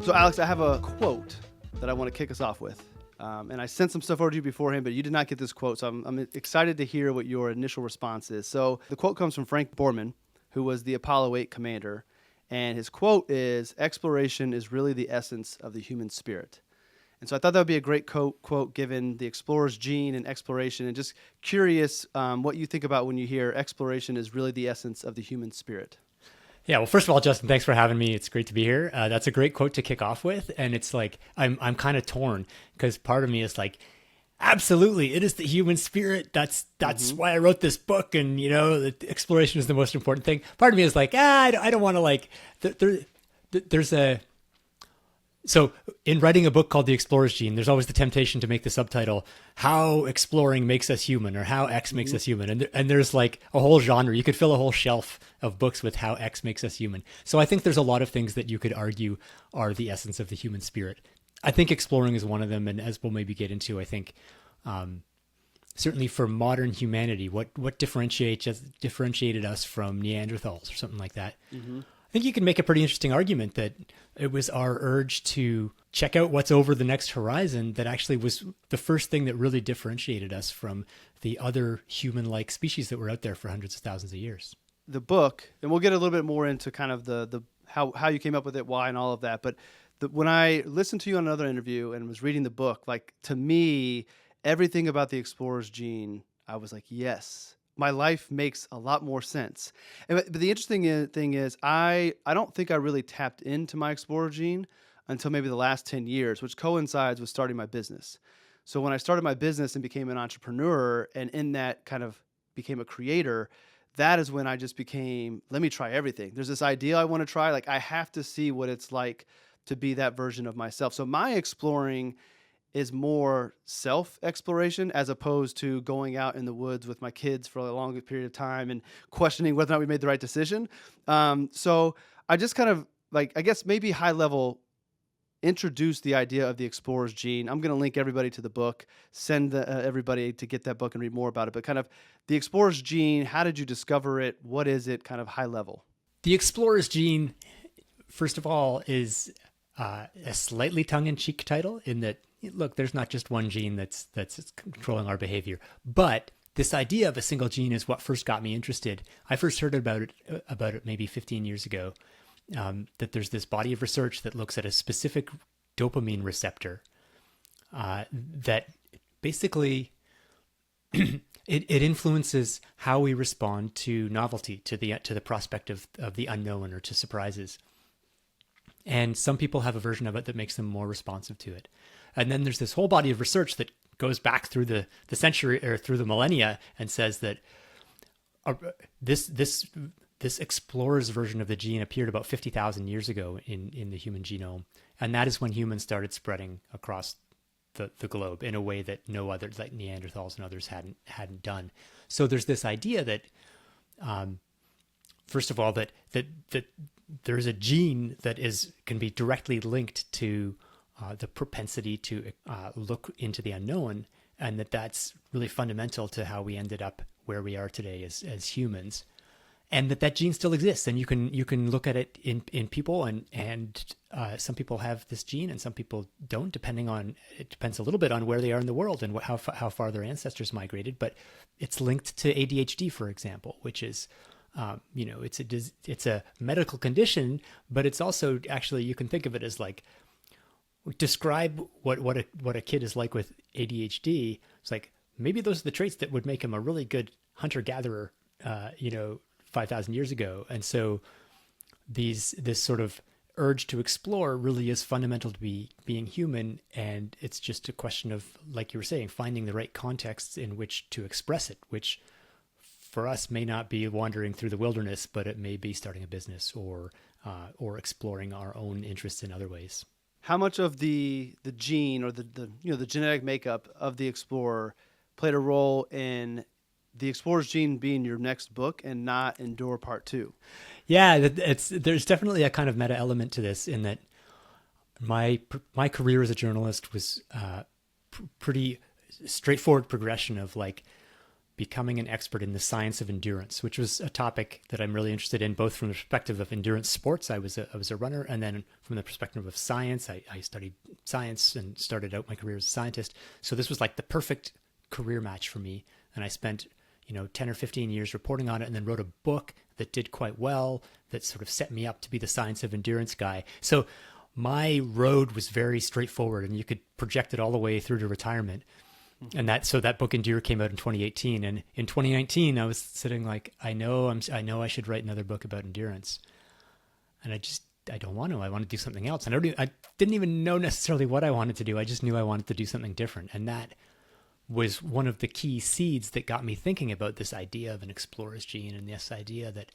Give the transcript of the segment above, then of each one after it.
So, Alex, I have a quote that I want to kick us off with. And I sent some stuff over to you beforehand, but you did not get this quote. So I'm excited to hear what your initial response is. So the quote comes from Frank Borman, who was the Apollo 8 commander. And his quote is, "Exploration is really the essence of the human spirit." And so I thought that would be a great quote given the explorer's gene and exploration. And just curious what you think about when you hear exploration is really the essence of the human spirit. Yeah, well, first of all, Justin, thanks for having me. It's great to be here. That's a great quote to kick off with. And it's like, I'm kind of torn because part of me is like, absolutely, it is the human spirit. That's why I wrote this book. And, you know, the exploration is the most important thing. Part of me is like, I don't want to like, there's a, so in writing a book called The Explorer's Gene, there's always the temptation to make the subtitle, How Exploring Makes Us Human, or How X Makes Us Human. And there's like a whole genre. You could fill a whole shelf of books with How X Makes Us Human. So I think there's a lot of things that you could argue are the essence of the human spirit. I think exploring is one of them. And as we'll maybe get into, I think certainly for modern humanity, what differentiated us from Neanderthals or something like that. Mm-hmm. I think you can make a pretty interesting argument that it was our urge to check out what's over the next horizon that actually was the first thing that really differentiated us from the other human-like species that were out there for hundreds of thousands of years. The book, and we'll get a little bit more into kind of the how you came up with it, why, and all of that. But when I listened to you on another interview and was reading the book, like to me, everything about the explorer's gene, I was like, yes. My life makes a lot more sense. But the interesting thing is I don't think I really tapped into my explorer gene until maybe the last 10 years, which coincides with starting my business. So when I started my business and became an entrepreneur, and in that kind of became a creator, that is when I just became, let me try everything. There's this idea I want to try. Like I have to see what it's like to be that version of myself. So my exploring is more self-exploration as opposed to going out in the woods with my kids for a long period of time and questioning whether or not we made the right decision. So I just kind of like, I guess maybe high level introduce the idea of the explorer's gene. I'm going to link everybody to the book, send everybody to get that book and read more about it. But kind of the explorer's gene, how did you discover it? What is it, kind of high level? The explorer's gene, first of all, is a slightly tongue-in-cheek title in that, look, there's not just one gene that's controlling our behavior, but this idea of a single gene is what first got me interested. I first heard about it maybe 15 years ago, that there's this body of research that looks at a specific dopamine receptor that basically it influences how we respond to novelty, to the prospect of the unknown or to surprises. And some people have a version of it that makes them more responsive to it. And then there's this whole body of research that goes back through the century or through the millennia and says that this explorer's version of the gene appeared about 50,000 years ago in the human genome. And that is when humans started spreading across the globe in a way that no others, like Neanderthals and others, hadn't done. So there's this idea that, first of all, that there's a gene that can be directly linked to the propensity to look into the unknown, and that's really fundamental to how we ended up where we are today as humans, and that gene still exists, and you can look at it in people, and some people have this gene and some people don't, it depends a little bit on where they are in the world and how far their ancestors migrated, but it's linked to ADHD, for example, which is it's a medical condition, but it's also actually, you can think of it as like, describe what a kid is like with ADHD. It's like, maybe those are the traits that would make him a really good hunter-gatherer, 5,000 years ago. And so this sort of urge to explore really is fundamental to being human. And it's just a question of, like you were saying, finding the right contexts in which to express it, which for us may not be wandering through the wilderness, but it may be starting a business or exploring our own interests in other ways. How much of the gene or the genetic makeup of the explorer played a role in the explorer's gene being your next book and not Endure Part 2? Yeah, there's definitely a kind of meta element to this, in that my career as a journalist was pretty straightforward progression of like becoming an expert in the science of endurance, which was a topic that I'm really interested in, both from the perspective of endurance sports. I was a runner, and then from the perspective of science. I studied science and started out my career as a scientist. So this was like the perfect career match for me. And I spent 10 or 15 years reporting on it, and then wrote a book that did quite well, that sort of set me up to be the science of endurance guy. So my road was very straightforward, and you could project it all the way through to retirement. And that book Endure came out in 2018, and in 2019 I was sitting like, I know I should write another book about endurance, and I don't want to. I want to do something else. And I didn't even know necessarily what I wanted to do. I just knew I wanted to do something different, and that was one of the key seeds that got me thinking about this idea of an explorer's gene, and this idea that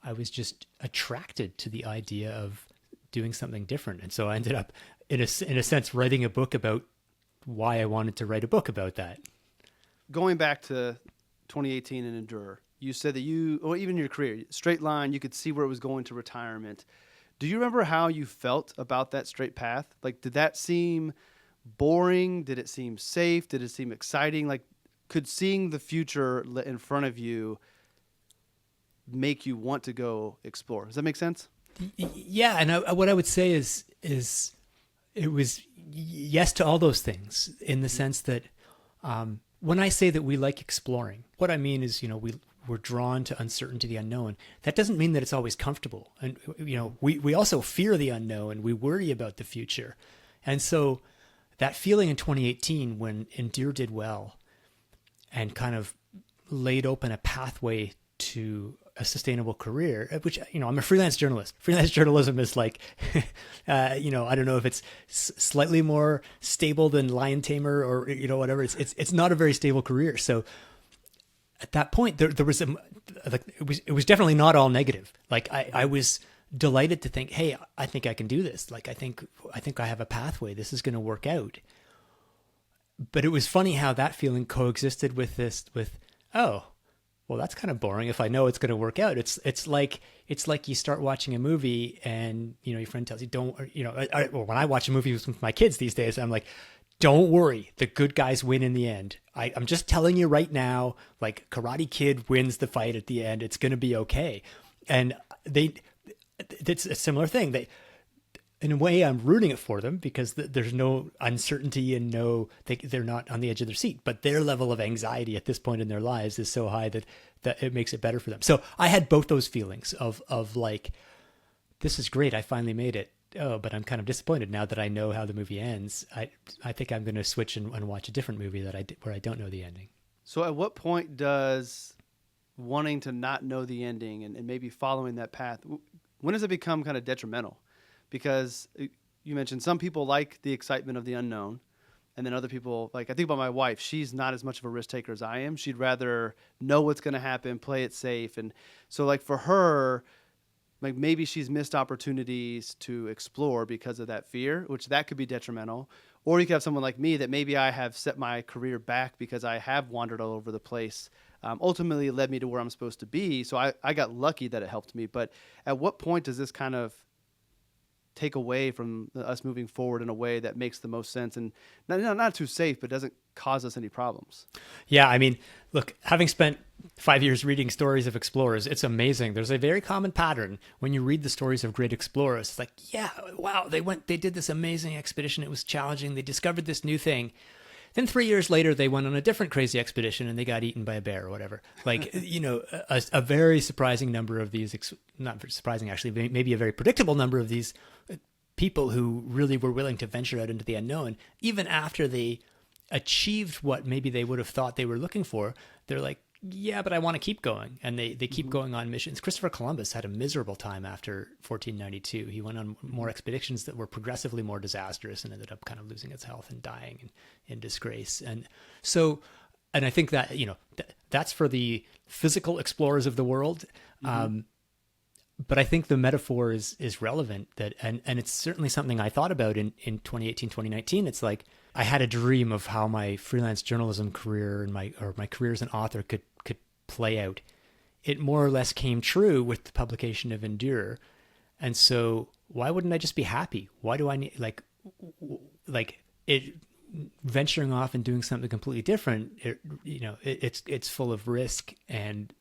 I was just attracted to the idea of doing something different. And so I ended up, in a sense, writing a book about why I wanted to write a book about that. Going back to 2018 and Endure, you said that or even your career, straight line, you could see where it was going to retirement. Do you remember how you felt about that straight path? Like, did that seem boring? Did it seem safe? Did it seem exciting? Like, could seeing the future in front of you make you want to go explore? Does that make sense? Yeah. And what I would say is it was yes to all those things, in the sense that when I say that we like exploring, what I mean is, we're drawn to uncertainty, the unknown. That doesn't mean that it's always comfortable. And, we also fear the unknown. We worry about the future. And so that feeling in 2018 when Endure did well and kind of laid open a pathway to a sustainable career, which, I'm a freelance journalist. Freelance journalism is like, I don't know if it's slightly more stable than lion tamer or, whatever. It's not a very stable career. So at that point, there was it was definitely not all negative. Like I was delighted to think, hey, I think I can do this. Like I think I have a pathway. This is going to work out. But it was funny how that feeling coexisted with oh, well, that's kind of boring if I know it's going to work out. It's like you start watching a movie and, your friend tells you, don't, or when I watch a movie with my kids these days, I'm like, don't worry, the good guys win in the end. I'm just telling you right now, like Karate Kid wins the fight at the end. It's going to be okay. And it's a similar thing. In a way, I'm rooting it for them because there's no uncertainty and they're not on the edge of their seat. But their level of anxiety at this point in their lives is so high that it makes it better for them. So I had both those feelings of like, this is great, I finally made it. Oh, but I'm kind of disappointed now that I know how the movie ends. I think I'm going to switch and watch a different movie where I don't know the ending. So at what point does wanting to not know the ending and maybe following that path, when does it become kind of detrimental? Because you mentioned some people like the excitement of the unknown, and then other people, like I think about my wife, she's not as much of a risk taker as I am. She'd rather know what's going to happen, play it safe. And so like for her, like maybe she's missed opportunities to explore because of that fear, which that could be detrimental. Or you could have someone like me that maybe I have set my career back because I have wandered all over the place. Ultimately, it led me to where I'm supposed to be. So I got lucky that it helped me. But at what point does this kind of take away from us moving forward in a way that makes the most sense and not too safe, but doesn't cause us any problems? Yeah, I mean, look, having spent 5 years reading stories of explorers, it's amazing. There's a very common pattern when you read the stories of great explorers. It's like, yeah, wow, they did this amazing expedition. It was challenging. They discovered this new thing. Then 3 years later, they went on a different crazy expedition and they got eaten by a bear or whatever. Like, a very surprising number of these, not surprising actually, maybe a very predictable number of these people who really were willing to venture out into the unknown, even after they achieved what maybe they would have thought they were looking for, they're like, yeah, but I want to keep going. And they keep going on missions. Christopher Columbus had a miserable time after 1492. He went on more expeditions that were progressively more disastrous and ended up kind of losing his health and dying in disgrace. And so, and I think that, that's for the physical explorers of the world. But I think the metaphor is relevant, and it's certainly something I thought about in 2018, 2019. It's like I had a dream of how my freelance journalism career and my career as an author could play out. It more or less came true with the publication of Endure. And so why wouldn't I just be happy? Why do I need like it venturing off and doing something completely different, it's full of risk, and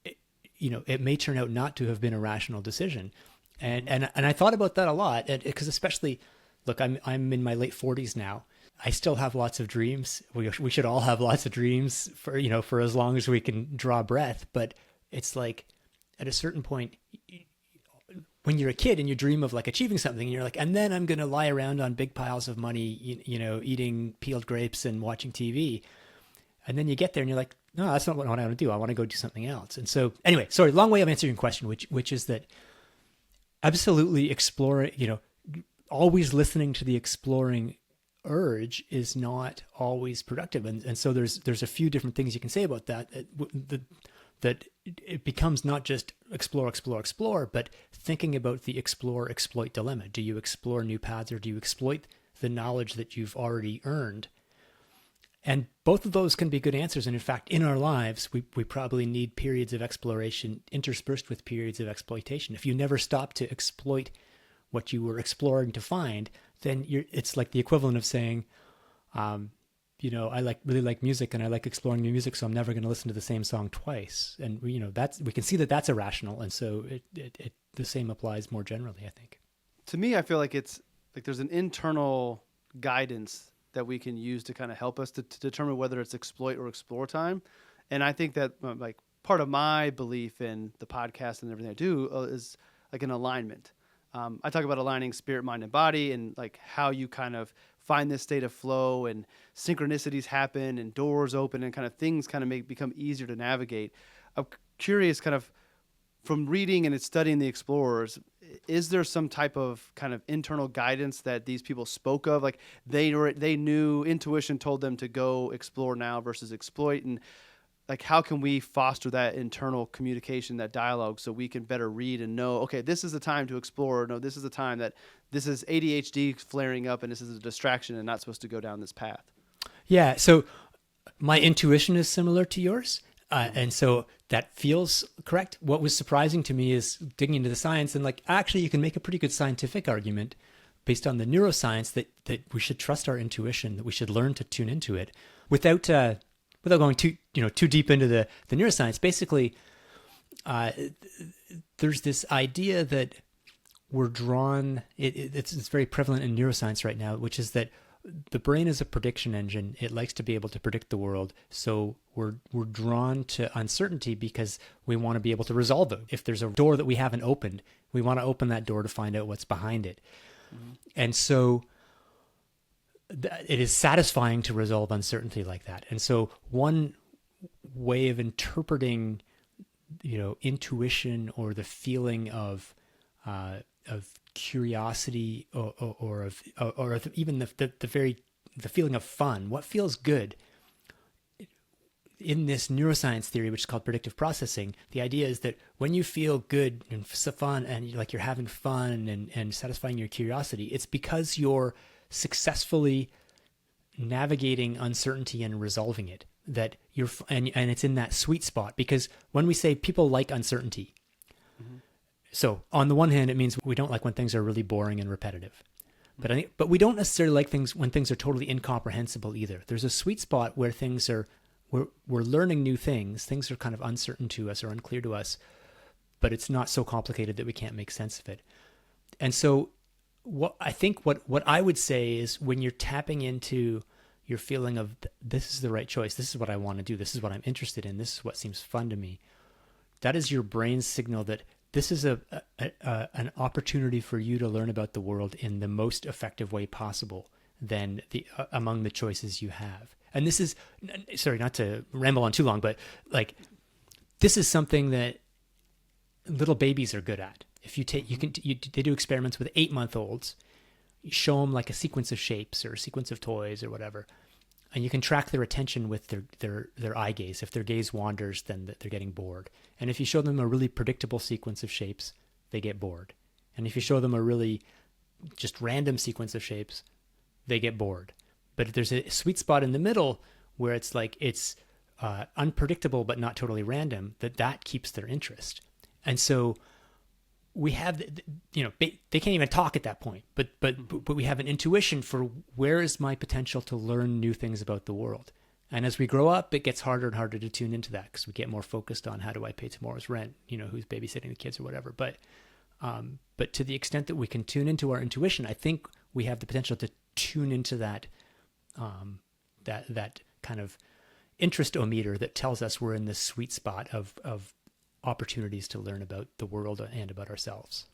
it may turn out not to have been a rational decision. And I thought about that a lot, because especially, look, I'm in my late 40s now. I still have lots of dreams. We should all have lots of dreams for as long as we can draw breath. But it's like, at a certain point, when you're a kid and you dream of like achieving something, and you're like, and then I'm going to lie around on big piles of money, eating peeled grapes and watching TV. And then you get there and you're like, no, that's not what I want to do. I want to go do something else. And so anyway, sorry, long way of answering your question, which is that absolutely exploring, always listening to the exploring urge is not always productive. And so there's a few different things you can say about that. That it becomes not just explore, but thinking about the explore-exploit dilemma. Do you explore new paths, or do you exploit the knowledge that you've already earned? And both of those can be good answers. And in fact, in our lives, we probably need periods of exploration interspersed with periods of exploitation. If you never stop to exploit what you were exploring to find, then it's like the equivalent of saying, I really like music, and I like exploring new music, so I'm never going to listen to the same song twice. And we can see that that's irrational, and so the same applies more generally, I think. To me, I feel like it's like there's an internal guidance that we can use to kind of help us to determine whether it's exploit or explore time. And I think that like part of my belief in the podcast and everything I do is like an alignment. I talk about aligning spirit, mind, and body, and like how you kind of find this state of flow, and synchronicities happen and doors open, and kind of things kind of become easier to navigate. I'm curious, kind of from reading and studying the explorers, is there some type of kind of internal guidance that these people spoke of? Like they knew, intuition told them to go explore now versus exploit, and like how can we foster that internal communication, that dialogue, so we can better read and know, okay, this is the time to explore. No, this is the time that this is ADHD flaring up, and this is a distraction and not supposed to go down this path. Yeah. So my intuition is similar to yours. And so that feels correct. What was surprising to me is digging into the science, and like, actually you can make a pretty good scientific argument based on the neuroscience that we should trust our intuition, that we should learn to tune into it without going too deep into the neuroscience. Basically, there's this idea that we're drawn. It's very prevalent in neuroscience right now, which is that the brain is a prediction engine. It likes to be able to predict the world. So we're drawn to uncertainty because we want to be able to resolve it. If there's a door that we haven't opened, we want to open that door to find out what's behind it. Mm-hmm. And so it is satisfying to resolve uncertainty like that. And so one way of interpreting, intuition, or the feeling of curiosity, or of even the feeling of fun, what feels good in this neuroscience theory, which is called predictive processing. The idea is that when you feel good and fun, and like you're having fun and satisfying your curiosity, it's because you're successfully navigating uncertainty and resolving it, that and it's in that sweet spot. Because when we say people like uncertainty, mm-hmm. So on the one hand, it means we don't like when things are really boring and repetitive, but we don't necessarily like things when things are totally incomprehensible either. There's a sweet spot where we're learning new things. Things are kind of uncertain to us or unclear to us, but it's not so complicated that we can't make sense of it. And so what I would say is, when you're tapping into your feeling of this is the right choice, this is what I want to do, this is what I'm interested in, this is what seems fun to me, that is your brain's signal that this is an opportunity for you to learn about the world in the most effective way possible than among the choices you have. And this is, sorry, not to ramble on too long, but like, this is something that little babies are good at. If they do experiments with 8-month-olds, you show them like a sequence of shapes or a sequence of toys or whatever, and you can track their attention with their eye gaze. If their gaze wanders, then they're getting bored. And if you show them a really predictable sequence of shapes, they get bored. And if you show them a really just random sequence of shapes, they get bored. But if there's a sweet spot in the middle where it's unpredictable but not totally random, that keeps their interest. And so we have, they can't even talk at that point, but we have an intuition for where is my potential to learn new things about the world. And as we grow up, it gets harder and harder to tune into that because we get more focused on how do I pay tomorrow's rent, who's babysitting the kids or whatever. But to the extent that we can tune into our intuition, I think we have the potential to tune into that kind of interest-o-meter that tells us we're in this sweet spot of opportunities to learn about the world and about ourselves.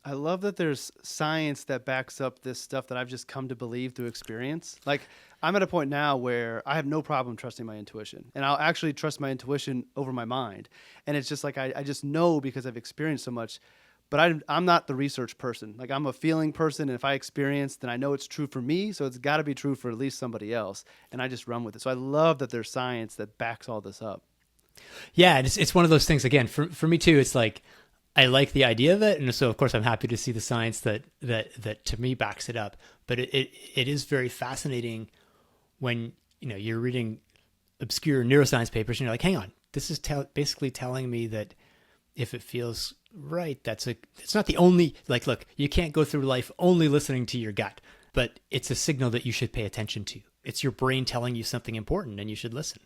I love that there's science that backs up this stuff that I've just come to believe through experience. Like, I'm at a point now where I have no problem trusting my intuition, and I'll actually trust my intuition over my mind. And it's just like, I just know because I've experienced so much, but I'm not the research person. Like, I'm a feeling person. And if I experience, then I know it's true for me. So it's got to be true for at least somebody else. And I just run with it. So I love that there's science that backs all this up. Yeah. And it's one of those things, again, for me too, it's like, I like the idea of it, and so of course I'm happy to see the science that to me backs it up. But it is very fascinating when you're reading obscure neuroscience papers and you're like, hang on, this is basically telling me that if it feels right, it's not the only, like, look, you can't go through life only listening to your gut, but it's a signal that you should pay attention to. It's your brain telling you something important, and you should listen.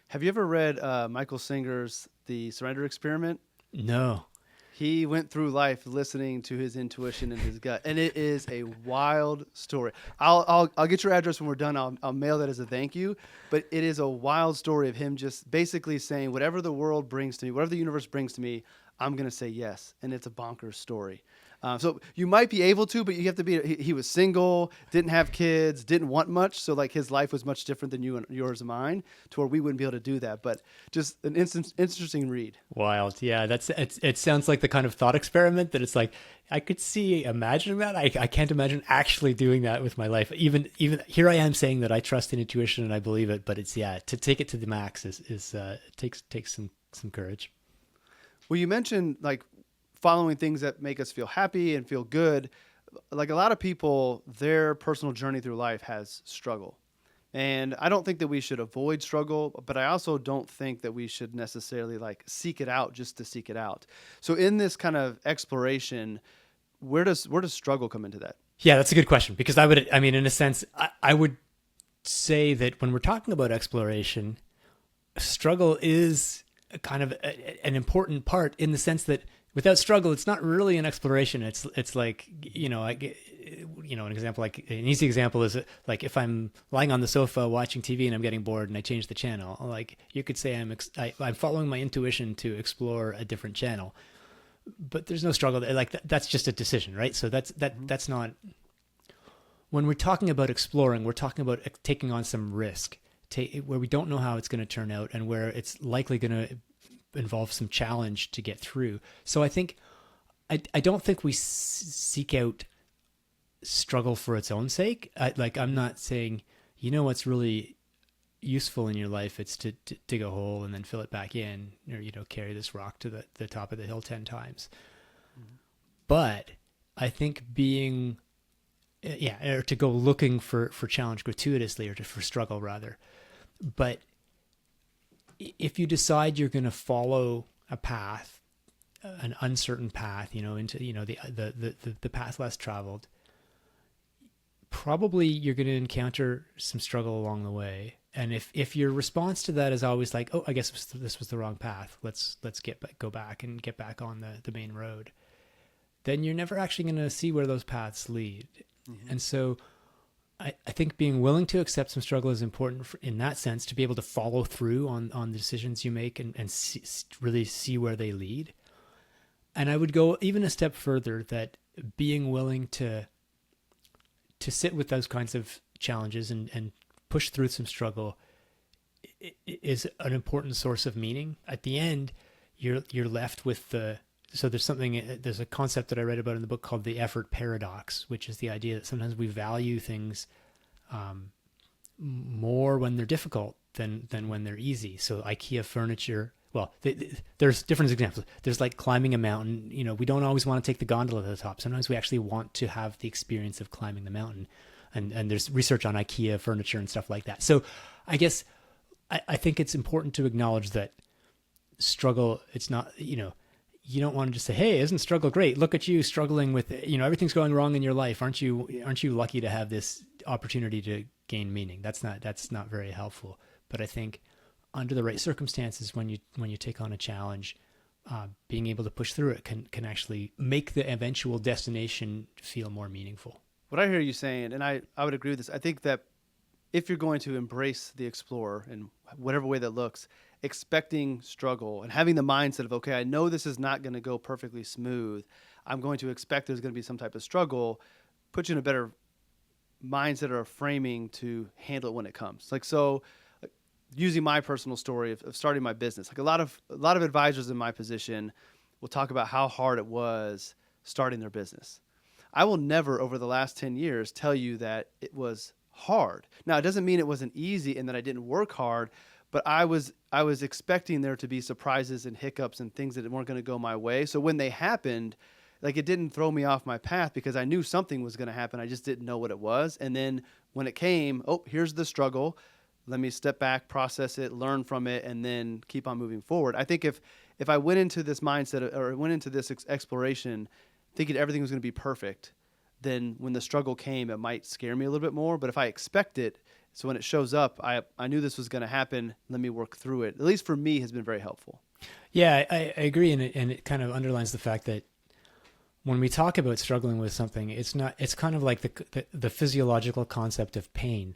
Have you ever read Michael Singer's The Surrender Experiment? No. He went through life listening to his intuition and his gut, and it is a wild story. I'll get your address when we're done. I'll mail that as a thank you. But it is a wild story of him just basically saying, whatever the world brings to me, whatever the universe brings to me, I'm going to say yes. And it's a bonkers story. So you might be able to, but you have to be, he was single, didn't have kids, didn't want much. So like his life was much different than yours and mine, to where we wouldn't be able to do that. But just an interesting read. Wild. Yeah. It sounds like the kind of thought experiment that it's like, I could imagining that. I can't imagine actually doing that with my life. Even here I am saying that I trust in intuition and I believe it, but it's, to take it to the max takes some courage. Well, you mentioned like following things that make us feel happy and feel good. Like a lot of people, their personal journey through life has struggle. And I don't think that we should avoid struggle, but I also don't think that we should necessarily like seek it out just to seek it out. So in this kind of exploration, where does struggle come into that? Yeah, that's a good question, because in a sense, I would say that when we're talking about exploration, struggle is kind of an important part, in the sense that without struggle, it's not really an exploration. It's like, an example, like an easy example is like if I'm lying on the sofa watching TV and I'm getting bored and I change the channel, like you could say I'm following my intuition to explore a different channel, but there's no struggle there. Like that's just a decision, right? So that's not, when we're talking about exploring, we're talking about taking on some risk, where we don't know how it's going to turn out and where it's likely going to involve some challenge to get through. So I think I don't think we seek out struggle for its own sake. I'm not saying, what's really useful in your life, it's to dig a hole and then fill it back in, or carry this rock to the top of the hill 10 times. Mm-hmm. But I think or to go looking for challenge gratuitously, or for struggle rather. But if you decide you're going to follow a path, an uncertain path, into the path less traveled, probably you're going to encounter some struggle along the way. And if your response to that is always like, oh, I guess this was the wrong path, let's go back and get back on the main road, then you're never actually going to see where those paths lead. Mm-hmm. And so I think being willing to accept some struggle is important in that sense, to be able to follow through on the decisions you make and really see where they lead. And I would go even a step further, that being willing to sit with those kinds of challenges and push through some struggle is an important source of meaning. At the end, you're left with there's a concept that I read about in the book called the effort paradox, which is the idea that sometimes we value things more when they're difficult than when they're easy. So IKEA furniture, well, there's different examples. There's like climbing a mountain. We don't always want to take the gondola to the top. Sometimes we actually want to have the experience of climbing the mountain. And there's research on IKEA furniture and stuff like that. So I guess I think it's important to acknowledge that struggle, it's not, you don't want to just say, "Hey, isn't struggle great? Look at you struggling with, everything's going wrong in your life. Aren't you lucky to have this opportunity to gain meaning?" That's not very helpful. But I think under the right circumstances, when you take on a challenge, being able to push through it can actually make the eventual destination feel more meaningful. What I hear you saying, and I would agree with this, I think that if you're going to embrace the explorer in whatever way that looks, expecting struggle and having the mindset of, okay, I know this is not going to go perfectly smooth. I'm going to expect there's going to be some type of struggle, put you in a better mindset or a framing to handle it when it comes. Like, so like, using my personal story of starting my business, like a lot of advisors in my position will talk about how hard it was starting their business. I will never over the last 10 years tell you that it was hard. Now, it doesn't mean it wasn't easy and that I didn't work hard, but I was expecting there to be surprises and hiccups and things that weren't going to go my way. So when they happened, like it didn't throw me off my path because I knew something was going to happen. I just didn't know what it was. And then when it came, oh, here's the struggle. Let me step back, process it, learn from it, and then keep on moving forward. I think if I went into this mindset or went into this exploration thinking everything was going to be perfect, then when the struggle came, it might scare me a little bit more. But if I expect it, so when it shows up, I knew this was going to happen. Let me work through it. At least for me, has been very helpful. Yeah, I agree, and it kind of underlines the fact that when we talk about struggling with something, it's kind of like the physiological concept of pain.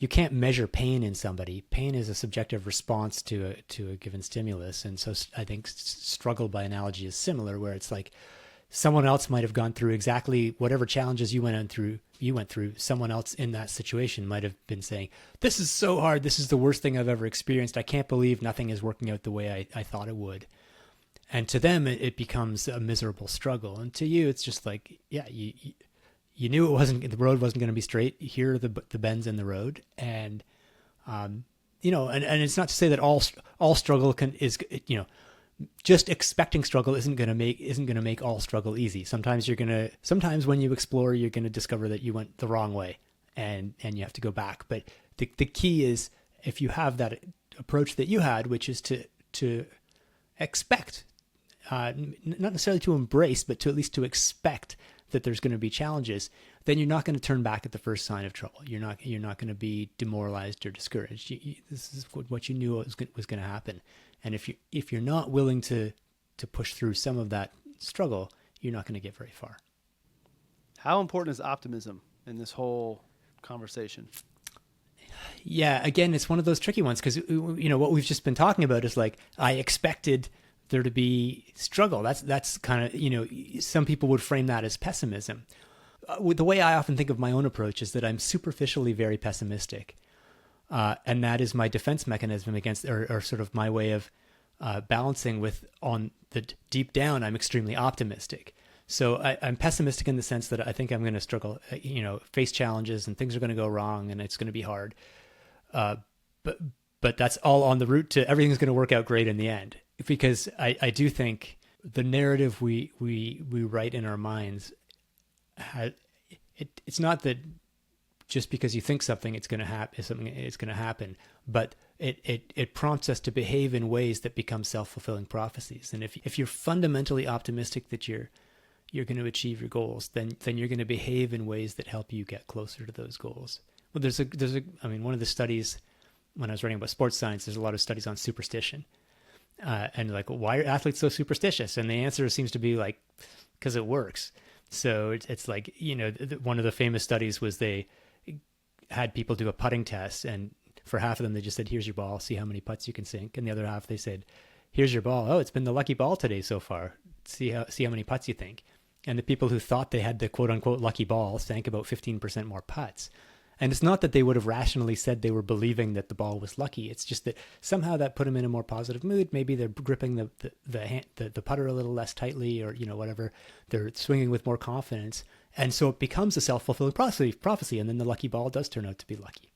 You can't measure pain in somebody. Pain is a subjective response to a given stimulus, and so I think struggle by analogy is similar, where it's like someone else might have gone through exactly whatever challenges you went through. Someone else in that situation might have been saying, "This is so hard. This is the worst thing I've ever experienced. I can't believe nothing is working out the way I thought it would." And to them, it becomes a miserable struggle. And to you, it's just like, yeah, you knew the road wasn't going to be straight. Here are the bends in the road. And, and it's not to say that all struggle is just expecting struggle isn't going to make all struggle easy. Sometimes when you explore, you're going to discover that you went the wrong way and you have to go back. But the key is if you have that approach that you had, which is to expect, not necessarily to embrace, but to at least to expect that there's going to be challenges, then you're not going to turn back at the first sign of trouble. You're not going to be demoralized or discouraged. This is what you knew was going to happen. And if you're not willing to push through some of that struggle, you're not going to get very far. How important is optimism in this whole conversation? Yeah, again, it's one of those tricky ones because what we've just been talking about is like I expected there to be struggle. That's kind of some people would frame that as pessimism. The way I often think of my own approach is that I'm superficially very pessimistic. And that is my defense mechanism against, or sort of my way of balancing with on the deep down, I'm extremely optimistic. So I'm pessimistic in the sense that I think I'm going to struggle, face challenges and things are going to go wrong and it's going to be hard. But that's all on the route to everything's going to work out great in the end. Because I do think the narrative we write in our minds, it's not that just because you think something it's going to happen, but it prompts us to behave in ways that become self-fulfilling prophecies. And if you're fundamentally optimistic that you're going to achieve your goals, then you're going to behave in ways that help you get closer to those goals. Well, one of the studies when I was writing about sports science, there's a lot of studies on superstition. And like, well, why are athletes so superstitious? And the answer seems to be like, because it works. So it's like, one of the famous studies was they had people do a putting test, and for half of them, they just said, "Here's your ball, see how many putts you can sink." And the other half, they said, "Here's your ball. Oh, it's been the lucky ball today so far. See how many putts you think." And the people who thought they had the quote unquote lucky ball sank about 15% more putts. And it's not that they would have rationally said they were believing that the ball was lucky. It's just that somehow that put them in a more positive mood. Maybe they're gripping the putter a little less tightly, or whatever. They're swinging with more confidence, and so it becomes a self-fulfilling prophecy. And then the lucky ball does turn out to be lucky.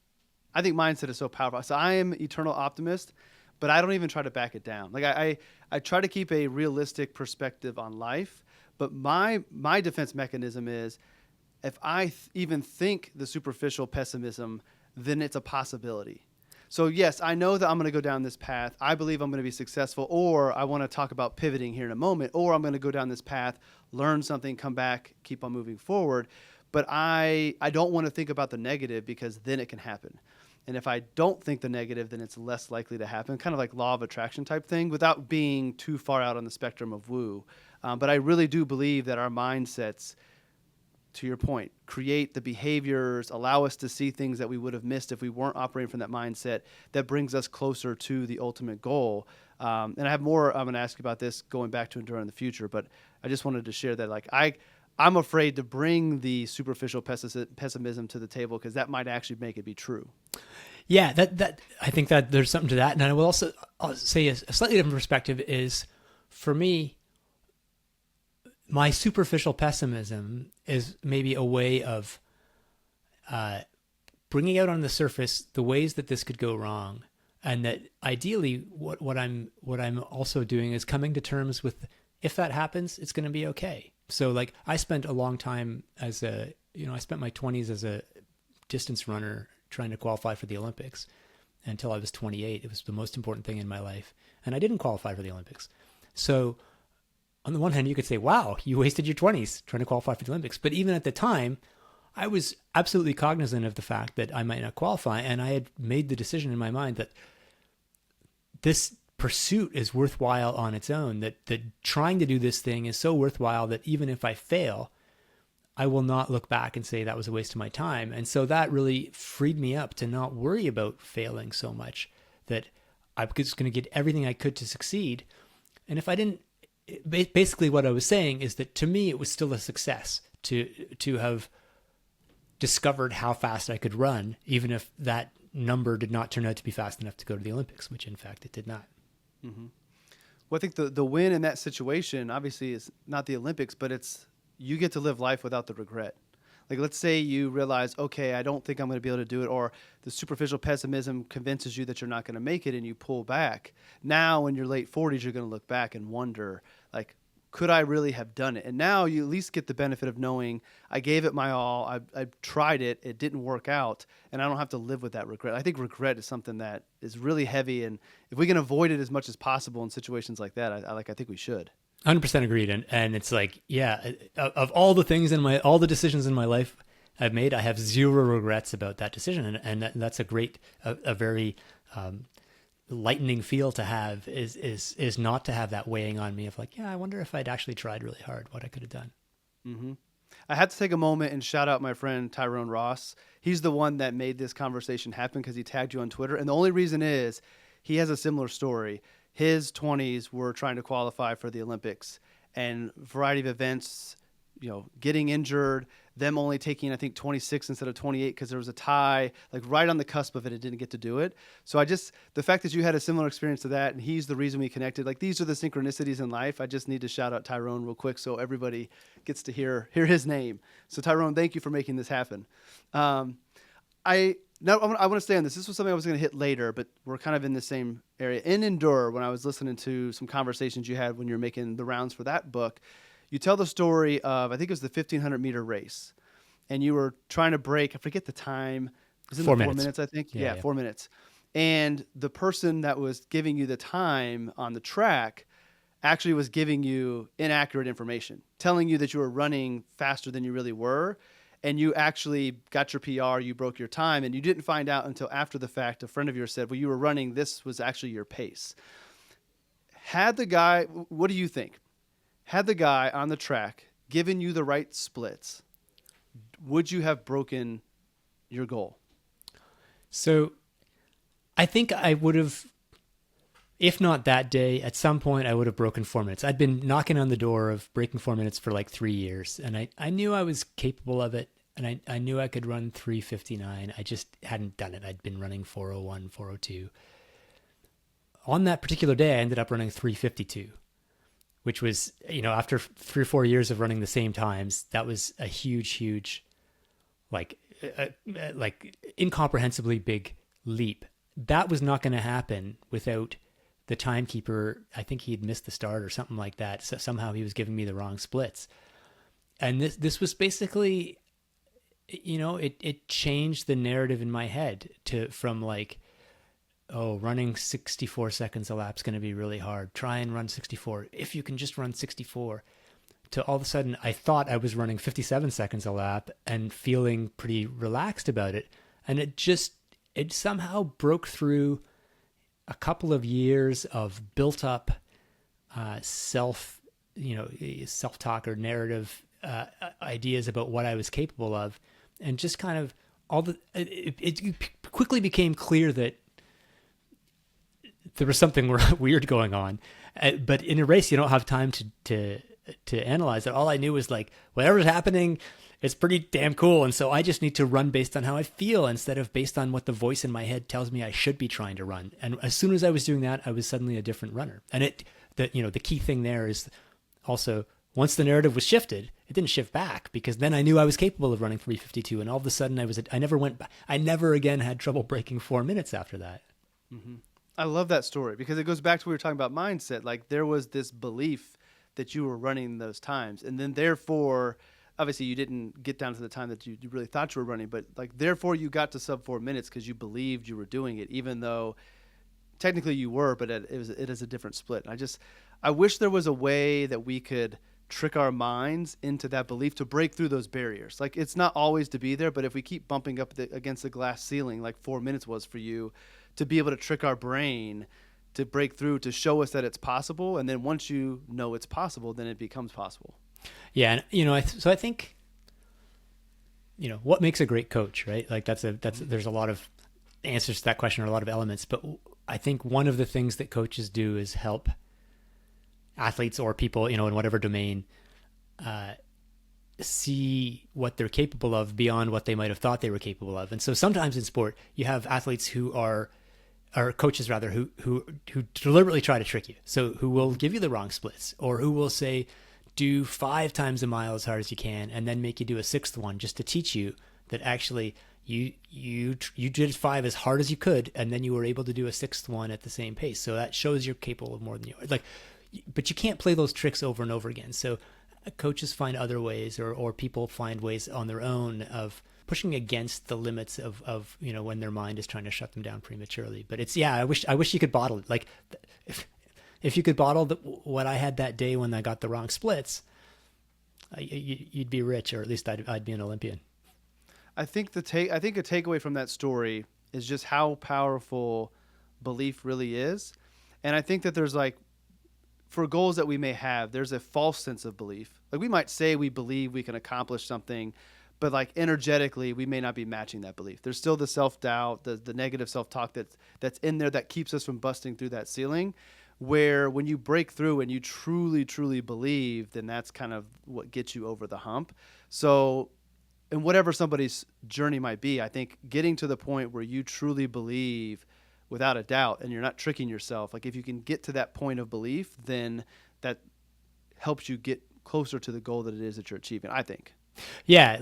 I think mindset is so powerful. So I am eternal optimist, but I don't even try to back it down. Like I try to keep a realistic perspective on life. But my defense mechanism is, if I even think the superficial pessimism, then it's a possibility. So yes, I know that I'm going to go down this path. I believe I'm going to be successful, or I want to talk about pivoting here in a moment, or I'm going to go down this path, learn something, come back, keep on moving forward. But I don't want to think about the negative because then it can happen. And if I don't think the negative, then it's less likely to happen. Kind of like law of attraction type thing without being too far out on the spectrum of woo. But I really do believe that our mindsets, to your point, create the behaviors, allow us to see things that we would have missed if we weren't operating from that mindset that brings us closer to the ultimate goal. And I have more I'm going to ask you about this going back to Endure in the future, but I just wanted to share that I'm afraid to bring the superficial pessimism to the table because that might actually make it be true. Yeah, that I think that there's something to that. And I will also I'll say a slightly different perspective is, for me, my superficial pessimism is maybe a way of bringing out on the surface the ways that this could go wrong, and that ideally, what I'm also doing is coming to terms with, if that happens, it's going to be okay. So like I spent a long time I spent my 20s as a distance runner trying to qualify for the Olympics until I was 28. It was the most important thing in my life, and I didn't qualify for the Olympics. So on the one hand, you could say, wow, you wasted your 20s trying to qualify for the Olympics. But even at the time, I was absolutely cognizant of the fact that I might not qualify. And I had made the decision in my mind that this pursuit is worthwhile on its own, that trying to do this thing is so worthwhile that even if I fail, I will not look back and say that was a waste of my time. And so that really freed me up to not worry about failing so much, that I was going to get everything I could to succeed. And if I didn't, basically what I was saying is that to me, it was still a success to have discovered how fast I could run, even if that number did not turn out to be fast enough to go to the Olympics, which in fact it did not. Mm-hmm. Well, I think the win in that situation, obviously, is not the Olympics, but it's you get to live life without the regret. Like, let's say you realize, okay, I don't think I'm going to be able to do it, or the superficial pessimism convinces you that you're not going to make it and you pull back. Now, in your late 40s, you're going to look back and wonder, like, could I really have done it? And now you at least get the benefit of knowing I gave it my all, I tried it, it didn't work out, and I don't have to live with that regret. I think regret is something that is really heavy, and if we can avoid it as much as possible in situations like that, I think we should. 100% agreed. And it's like, yeah, of all the things all the decisions in my life I've made, I have zero regrets about that decision. And that's a great, a very lightening feel to have is not to have that weighing on me of like, yeah, I wonder if I'd actually tried really hard, what I could have done. Mm-hmm. I had to take a moment and shout out my friend Tyrone Ross. He's the one that made this conversation happen because he tagged you on Twitter. And the only reason is he has a similar story. His 20s were trying to qualify for the Olympics, and a variety of events, getting injured, them only taking, I think, 26 instead of 28 because there was a tie, like right on the cusp of it, didn't get to do it. So the fact that you had a similar experience to that, and he's the reason we connected, like these are the synchronicities in life. I just need to shout out Tyrone real quick so everybody gets to hear his name. So Tyrone, thank you for making this happen. I want to stay on this. This was something I was going to hit later, but we're kind of in the same area. In Endure, when I was listening to some conversations you had when you were making the rounds for that book, you tell the story of, I think it was the 1,500-meter race, and you were trying to break, I forget the time. It was in 4 the minutes. 4 minutes, I think. Yeah, 4 minutes. And the person that was giving you the time on the track actually was giving you inaccurate information, telling you that you were running faster than you really were. And you actually got your PR, you broke your time, and you didn't find out until after the fact. A friend of yours said, well, you were running, this was actually your pace. What do you think? Had the guy on the track given you the right splits, would you have broken your goal? So I think I would have, if not that day, at some point I would have broken 4 minutes. I'd been knocking on the door of breaking 4 minutes for like 3 years, and I knew I was capable of it, and I knew I could run 3:59. I just hadn't done it. I'd been running 4:01, 4:02. On that particular day, I ended up running 3:52, which was, after 3 or 4 years of running the same times, that was a huge, like incomprehensibly big leap. That was not going to happen without the timekeeper. I think he had missed the start or something like that. So somehow he was giving me the wrong splits. And this was basically, it changed the narrative in my head from like, oh, running 64 seconds a lap is going to be really hard. Try and run 64. If you can just run 64, to all of a sudden I thought I was running 57 seconds a lap and feeling pretty relaxed about it. And it somehow broke through a couple of years of built up self-talk or narrative ideas about what I was capable of, and just kind of it quickly became clear that there was something weird going on. But in a race, you don't have time to analyze it. All I knew was like, whatever's happening, it's pretty damn cool. And so I just need to run based on how I feel instead of based on what the voice in my head tells me I should be trying to run. And as soon as I was doing that, I was suddenly a different runner. And the key thing there is also, once the narrative was shifted, it didn't shift back, because then I knew I was capable of running 3:52, and all of a sudden I never went back. I never again had trouble breaking 4 minutes after that. Mm-hmm. I love that story because it goes back to what we were talking about mindset. Like, there was this belief that you were running those times, and then therefore, obviously you didn't get down to the time that you really thought you were running, but like therefore you got to sub 4 minutes because you believed you were doing it, even though technically you were, but it is a different split. I wish there was a way that we could trick our minds into that belief to break through those barriers. Like, it's not always to be there, but if we keep bumping up against the glass ceiling, like 4 minutes was for you, to be able to trick our brain to break through, to show us that it's possible. And then once you know it's possible, then it becomes possible. Yeah. And, so I think, what makes a great coach, right? Like there's a lot of answers to that question, or a lot of elements, but I think one of the things that coaches do is help athletes or people, in whatever domain, see what they're capable of beyond what they might have thought they were capable of. And so sometimes in sport, you have athletes who are coaches rather, who deliberately try to trick you. So who will give you the wrong splits, or who will say, do 5 times a mile as hard as you can, and then make you do a 6th one just to teach you that actually you did 5 as hard as you could, and then you were able to do a 6th one at the same pace. So that shows you're capable of more than you are. But you can't play those tricks over and over again. So coaches find other ways, or people find ways on their own of pushing against the limits of when their mind is trying to shut them down prematurely. But it's, I wish you could bottle it. Like, if you could bottle what I had that day when I got the wrong splits, you'd be rich, or at least I'd be an Olympian. I think a takeaway from that story is just how powerful belief really is. And I think that there's for goals that we may have, there's a false sense of belief. Like, we might say we believe we can accomplish something, but energetically, we may not be matching that belief. There's still the self-doubt, the negative self-talk that's in there that keeps us from busting through that ceiling, where when you break through and you truly, truly believe, then that's kind of what gets you over the hump. So, and whatever somebody's journey might be, I think getting to the point where you truly believe without a doubt, and you're not tricking yourself, if you can get to that point of belief, then that helps you get closer to the goal that it is that you're achieving, I think. Yeah,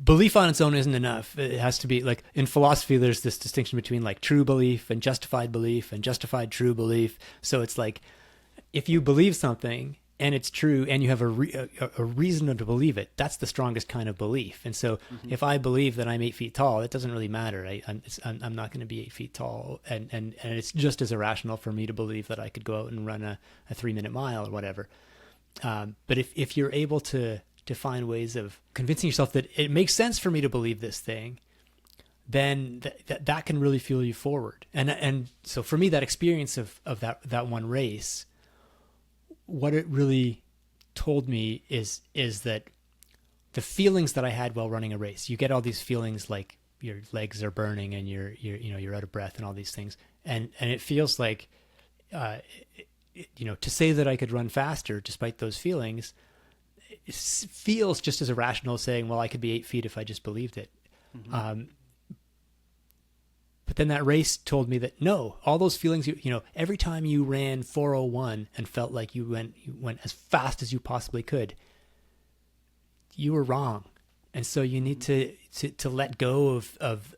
belief on its own isn't enough. It has to be, in philosophy, there's this distinction between true belief and justified true belief. So it's if you believe something and it's true and you have a reason to believe it, that's the strongest kind of belief. And so if I believe that I'm 8 feet tall, it doesn't really matter, right? I'm not going to be 8 feet tall. And it's just as irrational for me to believe that I could go out and run a 3-minute mile or whatever. But if you're able to find ways of convincing yourself that it makes sense for me to believe this thing, then that can really fuel you forward. And so for me, that experience of that one race, what it really told me is that the feelings that I had while running a race, you get all these feelings like your legs are burning and you're out of breath and all these things. And it feels like, to say that I could run faster despite those feelings, it feels just as irrational as saying, well, I could be 8 feet if I just believed it. But then that race told me that no, all those feelings, every time you ran 4:01 and felt like you went as fast as you possibly could, you were wrong. And so you need to let go of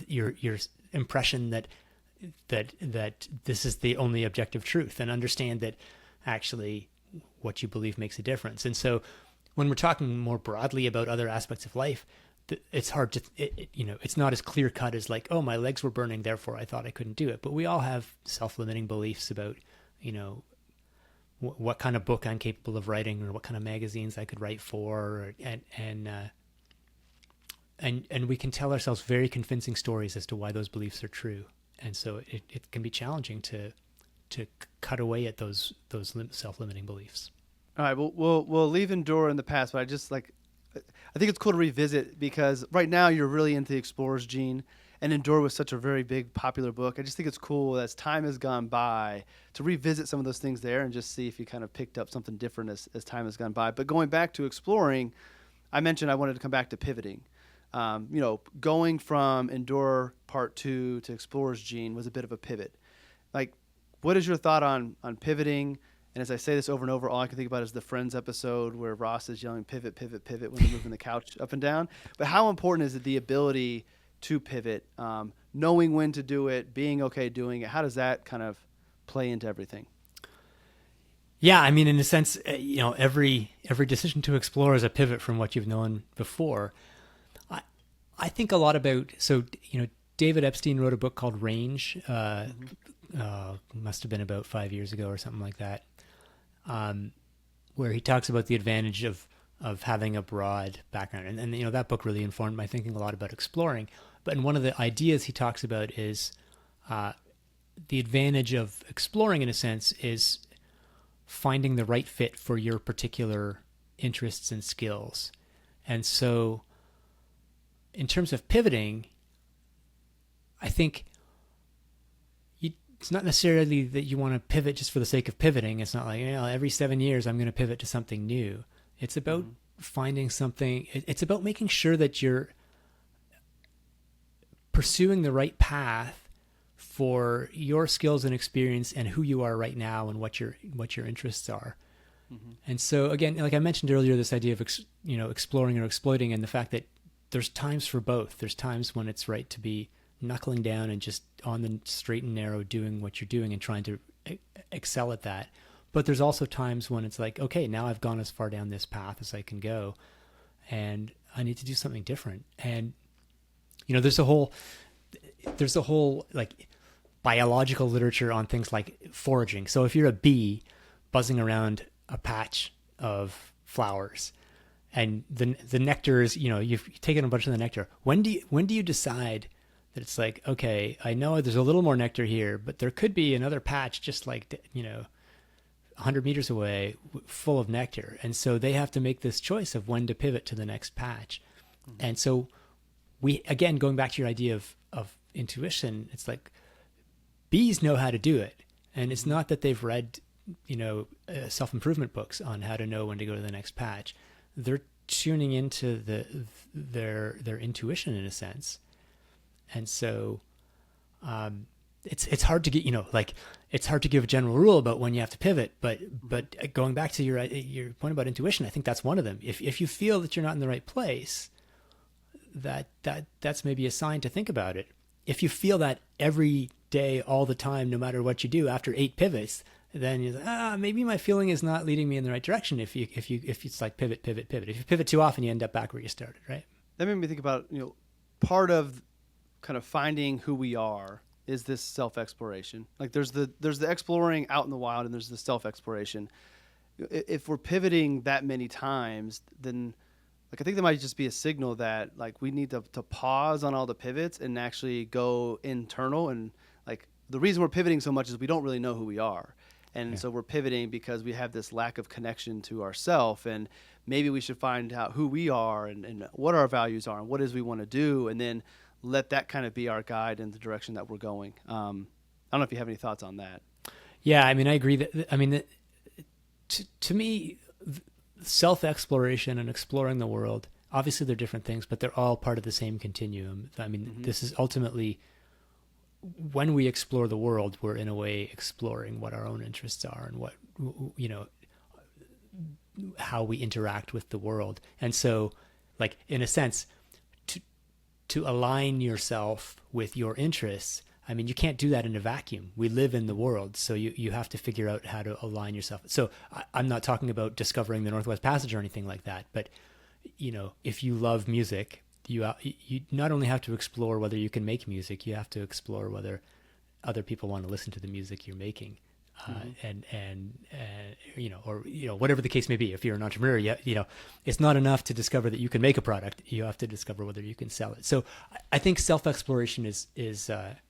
your impression that this is the only objective truth, and understand that actually what you believe makes a difference. And so when we're talking more broadly about other aspects of life, it's hard to, it's not as clear cut as like, oh, my legs were burning, therefore I thought I couldn't do it. But we all have self-limiting beliefs about, what kind of book I'm capable of writing, or what kind of magazines I could write for, and we can tell ourselves very convincing stories as to why those beliefs are true. And so it can be challenging to cut away at those self-limiting beliefs. All right, we'll leave Endure in the past, but I think it's cool to revisit, because right now you're really into the explorer's gene, and Endure was such a very big, popular book. I just think it's cool as time has gone by to revisit some of those things there and just see if you kind of picked up something different as time has gone by. But going back to exploring, I mentioned I wanted to come back to pivoting. Going from Endure Part 2 to Explorer's Gene was a bit of a pivot. Like, what is your thought on pivoting? And as I say this over and over, all I can think about is the Friends episode where Ross is yelling pivot, pivot, pivot when they're moving the couch up and down. But how important is it, the ability to pivot, knowing when to do it, being okay doing it? How does that kind of play into everything? Yeah, I mean, in a sense, every decision to explore is a pivot from what you've known before. I think a lot about, David Epstein wrote a book called Range, must have been about 5 years ago or something like that, where he talks about the advantage of having a broad background. And that book really informed my thinking a lot about exploring. But one of the ideas he talks about is the advantage of exploring, in a sense, is finding the right fit for your particular interests and skills. And so in terms of pivoting, I think it's not necessarily that you want to pivot just for the sake of pivoting. It's not like, every 7 years I'm going to pivot to something new. It's about finding something. It's about making sure that you're pursuing the right path for your skills and experience and who you are right now and what your interests are. Mm-hmm. And so again, like I mentioned earlier, this idea of exploring or exploiting, and the fact that there's times for both. There's times when it's right to be knuckling down and just on the straight and narrow doing what you're doing and trying to excel at that. But there's also times when it's like, okay, now I've gone as far down this path as I can go, and I need to do something different. And there's a whole like biological literature on things like foraging. So if you're a bee buzzing around a patch of flowers, and the nectar is, you've taken a bunch of the nectar, when do you decide that it's like, okay, I know there's a little more nectar here, but there could be another patch just like 100 meters away full of nectar. And so they have to make this choice of when to pivot to the next patch. Mm-hmm. And so we, again, going back to your idea of intuition, it's like bees know how to do it. And it's not that they've read, self-improvement books on how to know when to go to the next patch. They're tuning into their intuition, in a sense. And so it's hard to get, it's hard to give a general rule about when you have to pivot, but going back to your point about intuition, I think that's one of them. If you feel that you're not in the right place, that's maybe a sign to think about it. If you feel that every day, all the time, no matter what you do, after 8 pivots, then you're like, maybe my feeling is not leading me in the right direction. If it's like pivot. If you pivot too often, you end up back where you started, right? That made me think about, part of kind of finding who we are is this self-exploration. Like there's the exploring out in the wild, and there's the self-exploration. If we're pivoting that many times, then I think that might just be a signal that like we need to pause on all the pivots and actually go internal. And like the reason we're pivoting so much is we don't really know who we are. And so we're pivoting because we have this lack of connection to ourself, and maybe we should find out who we are and what our values are and what it is we want to do, and then let that kind of be our guide in the direction that we're going. I don't know if you have any thoughts on that. Yeah, I mean, I agree to me, self-exploration and exploring the world, obviously they're different things, but they're all part of the same continuum. I mean, This is ultimately, when we explore the world, we're in a way exploring what our own interests are and what, how we interact with the world. And so, like, in a sense, to align yourself with your interests, I mean, you can't do that in a vacuum. We live in the world, so you have to figure out how to align yourself. So I'm not talking about discovering the Northwest Passage or anything like that, but, if you love music you not only have to explore whether you can make music, you have to explore whether other people want to listen to the music you're making. And or whatever the case may be. If you're an entrepreneur, it's not enough to discover that you can make a product. You have to discover whether you can sell it. So I think self-exploration is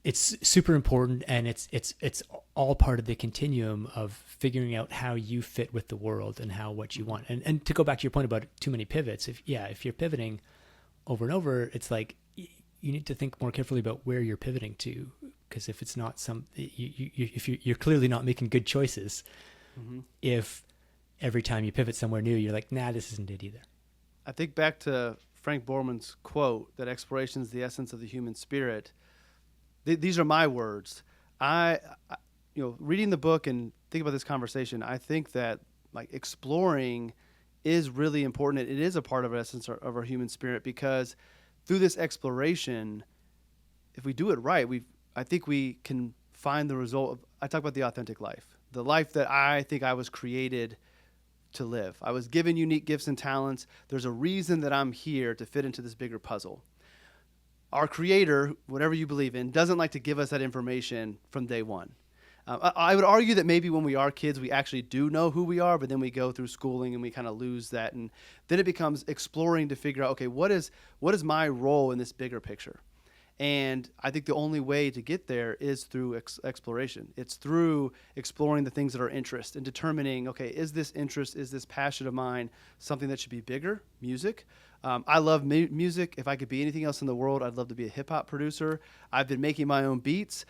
it's super important, and it's all part of the continuum of figuring out how you fit with the world and what you want. And to go back to your point about too many pivots, if you're pivoting over and over, it's like you need to think more carefully about where you're pivoting to. Because if it's not if you're clearly not making good choices, if every time you pivot somewhere new, you're like, nah, this isn't it either. I think back to Frank Borman's quote that exploration is the essence of the human spirit. These are my words. Reading the book and thinking about this conversation, I think that like exploring is really important. It is a part of the essence of our human spirit, because through this exploration, if we do it right, I think we can find the result of, I talk about the authentic life, the life that I think I was created to live. I was given unique gifts and talents. There's a reason that I'm here to fit into this bigger puzzle. Our creator, whatever you believe in, doesn't like to give us that information from day one. I would argue that maybe when we are kids, we actually do know who we are, but then we go through schooling and we kind of lose that. And then it becomes exploring to figure out, okay, what is my role in this bigger picture? And I think the only way to get there is through exploration. It's through exploring the things that are interest and determining, okay, is this interest, is this passion of mine something that should be bigger? Music. I love music. If I could be anything else in the world, I'd love to be a hip hop producer. I've been making my own beats.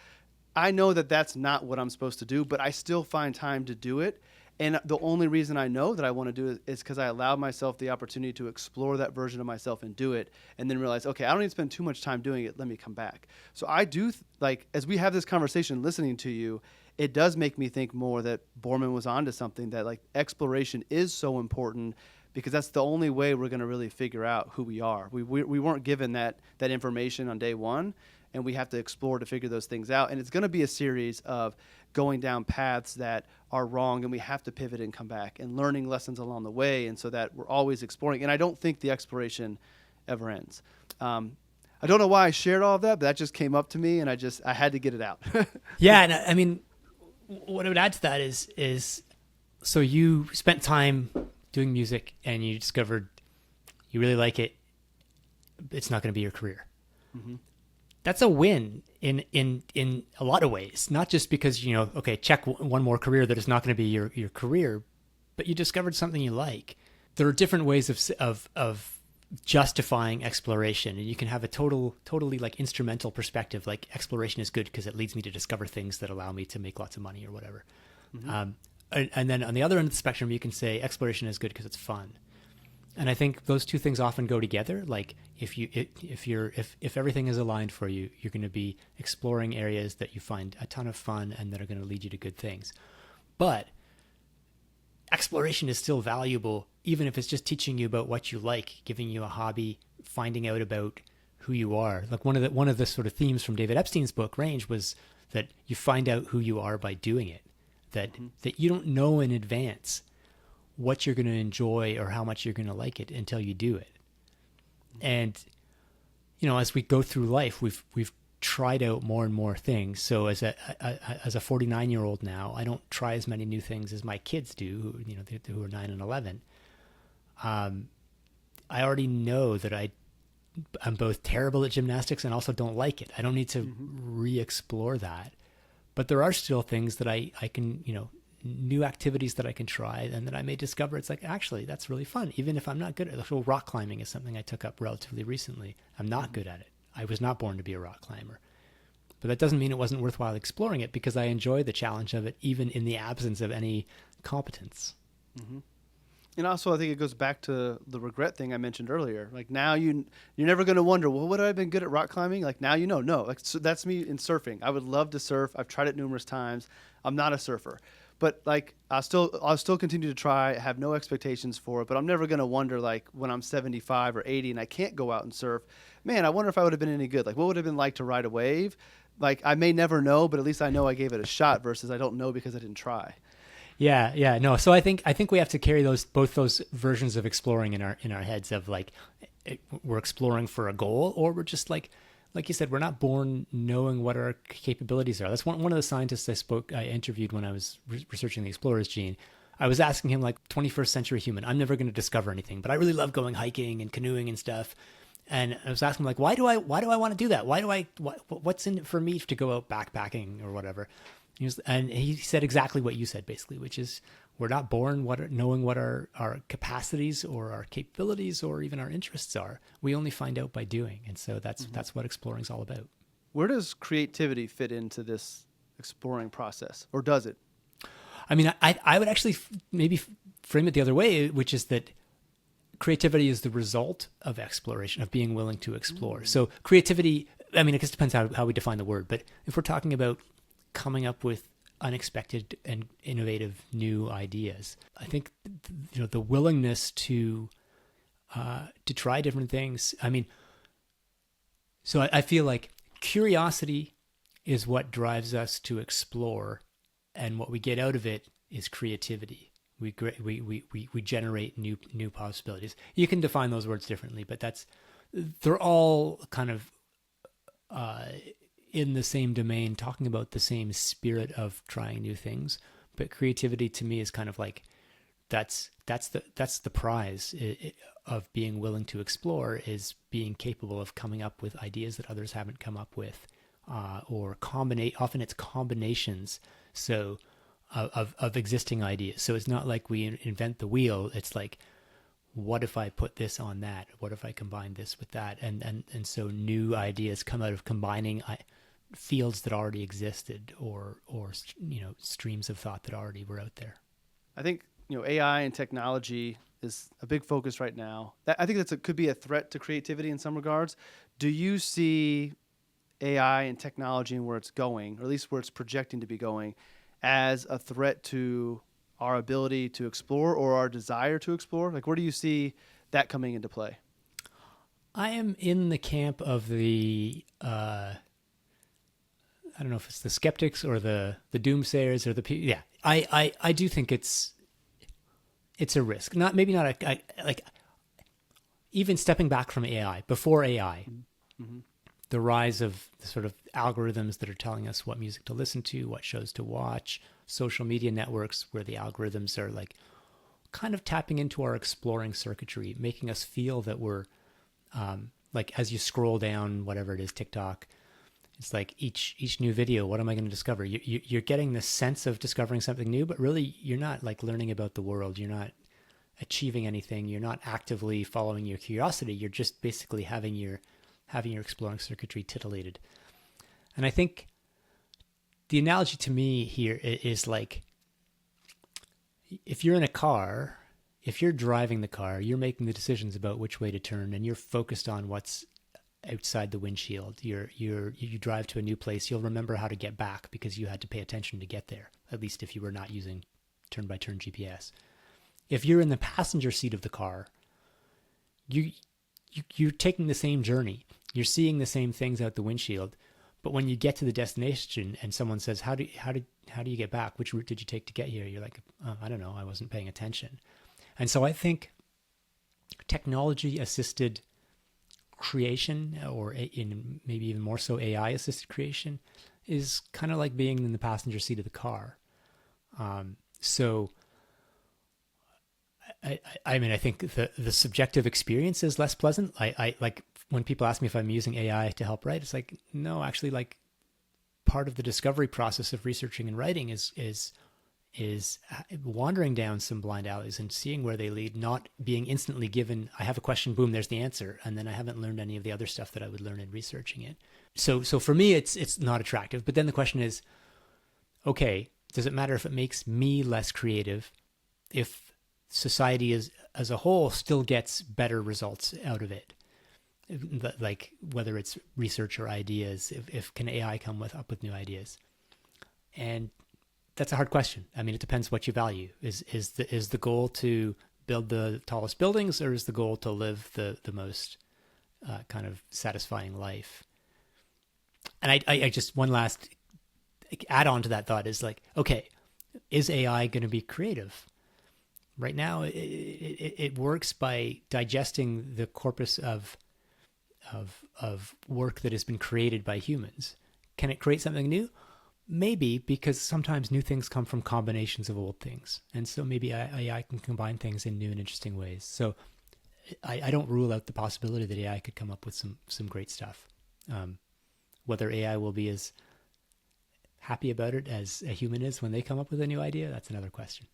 I know that that's not what I'm supposed to do, but I still find time to do it. And the only reason I know that I want to do it is because I allowed myself the opportunity to explore that version of myself and do it, and then realize, okay, I don't need to spend too much time doing it. Let me come back. So I do, as we have this conversation listening to you, it does make me think more that Borman was onto something, that like exploration is so important, because that's the only way we're going to really figure out who we are. We weren't given that information on day one, and we have to explore to figure those things out. And it's going to be a series of going down paths that are wrong, and we have to pivot and come back and learning lessons along the way, and so that we're always exploring. And I don't think the exploration ever ends. I don't know why I shared all of that, but that just came up to me, and I had to get it out. Yeah, and I mean, what I would add to that is so you spent time doing music and you discovered you really like it. It's not going to be your career. Mm-hmm. That's a win in a lot of ways, not just because, okay, check one more career that is not going to be your career, but you discovered something you like. There are different ways of justifying exploration, and you can have a totally like instrumental perspective, like exploration is good because it leads me to discover things that allow me to make lots of money or whatever. Mm-hmm. And then on the other end of the spectrum, you can say exploration is good because it's fun. And I think those two things often go together. Like if everything is aligned for you, you're going to be exploring areas that you find a ton of fun and that are going to lead you to good things. But exploration is still valuable, even if it's just teaching you about what you like, giving you a hobby, finding out about who you are. Like one of the sort of themes from David Epstein's book Range was that you find out who you are by doing it. That you don't know in advance what you're going to enjoy or how much you're going to like it until you do it. And as we go through life, we've tried out more and more things. So as a 49-year-old now, I don't try as many new things as my kids do, who are 9 and 11. I already know that I'm both terrible at gymnastics and also don't like it. I don't need to re-explore that. But there are still things that I can, new activities that I can try and that I may discover. It's like, actually, that's really fun. Even if I'm not good at it. So rock climbing is something I took up relatively recently. I'm not good at it. I was not born to be a rock climber. But that doesn't mean it wasn't worthwhile exploring it, because I enjoy the challenge of it, even in the absence of any competence. Mm-hmm. And also, I think it goes back to the regret thing I mentioned earlier. Like now you're never going to wonder, well, would I have been good at rock climbing? Like now no. Like so that's me in surfing. I would love to surf. I've tried it numerous times. I'm not a surfer. But like I'll still continue to try, have no expectations for it, but I'm never going to wonder, like when I'm 75 or 80 and I can't go out and surf, man, I wonder if I would have been any good. Like what would it have been like to ride a wave? Like I may never know, but at least I know I gave it a shot, versus I don't know because I didn't try. Yeah. No. So I think we have to carry both those versions of exploring in our heads of like we're exploring for a goal, or we're just like you said, we're not born knowing what our capabilities are. That's one of the scientists I interviewed when I was researching the explorer's gene. I was asking him, like, 21st century human, I'm never going to discover anything, but I really love going hiking and canoeing and stuff. And I was asking him, like, why do I want to do that? What's in it for me to go out backpacking or whatever? And he said exactly what you said, basically, which is we're not born knowing what our capacities or our capabilities or even our interests are. We only find out by doing. And so that's what exploring is all about. Where does creativity fit into this exploring process, or does it? I mean, I would actually maybe frame it the other way, which is that creativity is the result of exploration, of being willing to explore. So creativity, I mean, I guess it depends how we define the word, but if we're talking about coming up with unexpected and innovative new ideas, I think the willingness to try different things. I mean, so I feel like curiosity is what drives us to explore, and what we get out of it is creativity. We generate new possibilities. You can define those words differently, but they're all kind of in the same domain, talking about the same spirit of trying new things. But creativity to me is kind of like that's the prize of being willing to explore, is being capable of coming up with ideas that others haven't come up with, or often it's combinations. So of existing ideas. So it's not like we invent the wheel. It's like, what if I put this on that? What if I combine this with that? And so new ideas come out of combining fields that already existed, or streams of thought that already were out there. I think AI and technology is a big focus right now. I think could be a threat to creativity in some regards. Do you see AI and technology and where it's going, or at least where it's projecting to be going, as a threat to our ability to explore or our desire to explore? Like, where do you see that coming into play? I am in the camp of the I don't know if it's the skeptics or the doomsayers or the people. Yeah, I do think it's a risk. Maybe not like even stepping back from AI, before AI. Mm-hmm. The rise of the sort of algorithms that are telling us what music to listen to, what shows to watch, social media networks where the algorithms are like kind of tapping into our exploring circuitry, making us feel that we're like, as you scroll down, whatever it is, TikTok, it's like each new video, what am I going to discover? You're getting this sense of discovering something new, but really you're not like learning about the world. You're not achieving anything. You're not actively following your curiosity. You're just basically having your exploring circuitry titillated. And I think the analogy to me here is like, if you're in a car, if you're driving the car, you're making the decisions about which way to turn, and you're focused on what's outside the windshield. You drive to a new place, you'll remember how to get back because you had to pay attention to get there, at least if you were not using turn-by-turn GPS. If you're in the passenger seat of the car, you're taking the same journey. You're seeing the same things out the windshield, but when you get to the destination and someone says, "How do you get back? Which route did you take to get here?" You're like, "Oh, I don't know. I wasn't paying attention." And so I think technology-assisted creation, or in maybe even more so AI-assisted creation, is kind of like being in the passenger seat of the car. So I mean, I think the subjective experience is less pleasant. I like when people ask me if I'm using AI to help write, it's like, no, actually, like, part of the discovery process of researching and writing is wandering down some blind alleys and seeing where they lead, not being instantly given, I have a question, boom, there's the answer, and then I haven't learned any of the other stuff that I would learn in researching it. So for me, it's not attractive. But then the question is, okay, does it matter if it makes me less creative if society as a whole still gets better results out of it? Like, whether it's research or ideas, if can AI come up with new ideas? And that's a hard question. I mean, it depends what you value. Is the goal to build the tallest buildings, or is the goal to live the most kind of satisfying life? And I just, one last add on to that thought is like, okay, is AI going to be creative? Right now, it works by digesting the corpus of work that has been created by humans. Can it create something new? Maybe, because sometimes new things come from combinations of old things. And so maybe AI can combine things in new and interesting ways. So I don't rule out the possibility that AI could come up with some great stuff. Whether AI will be as happy about it as a human is when they come up with a new idea, that's another question.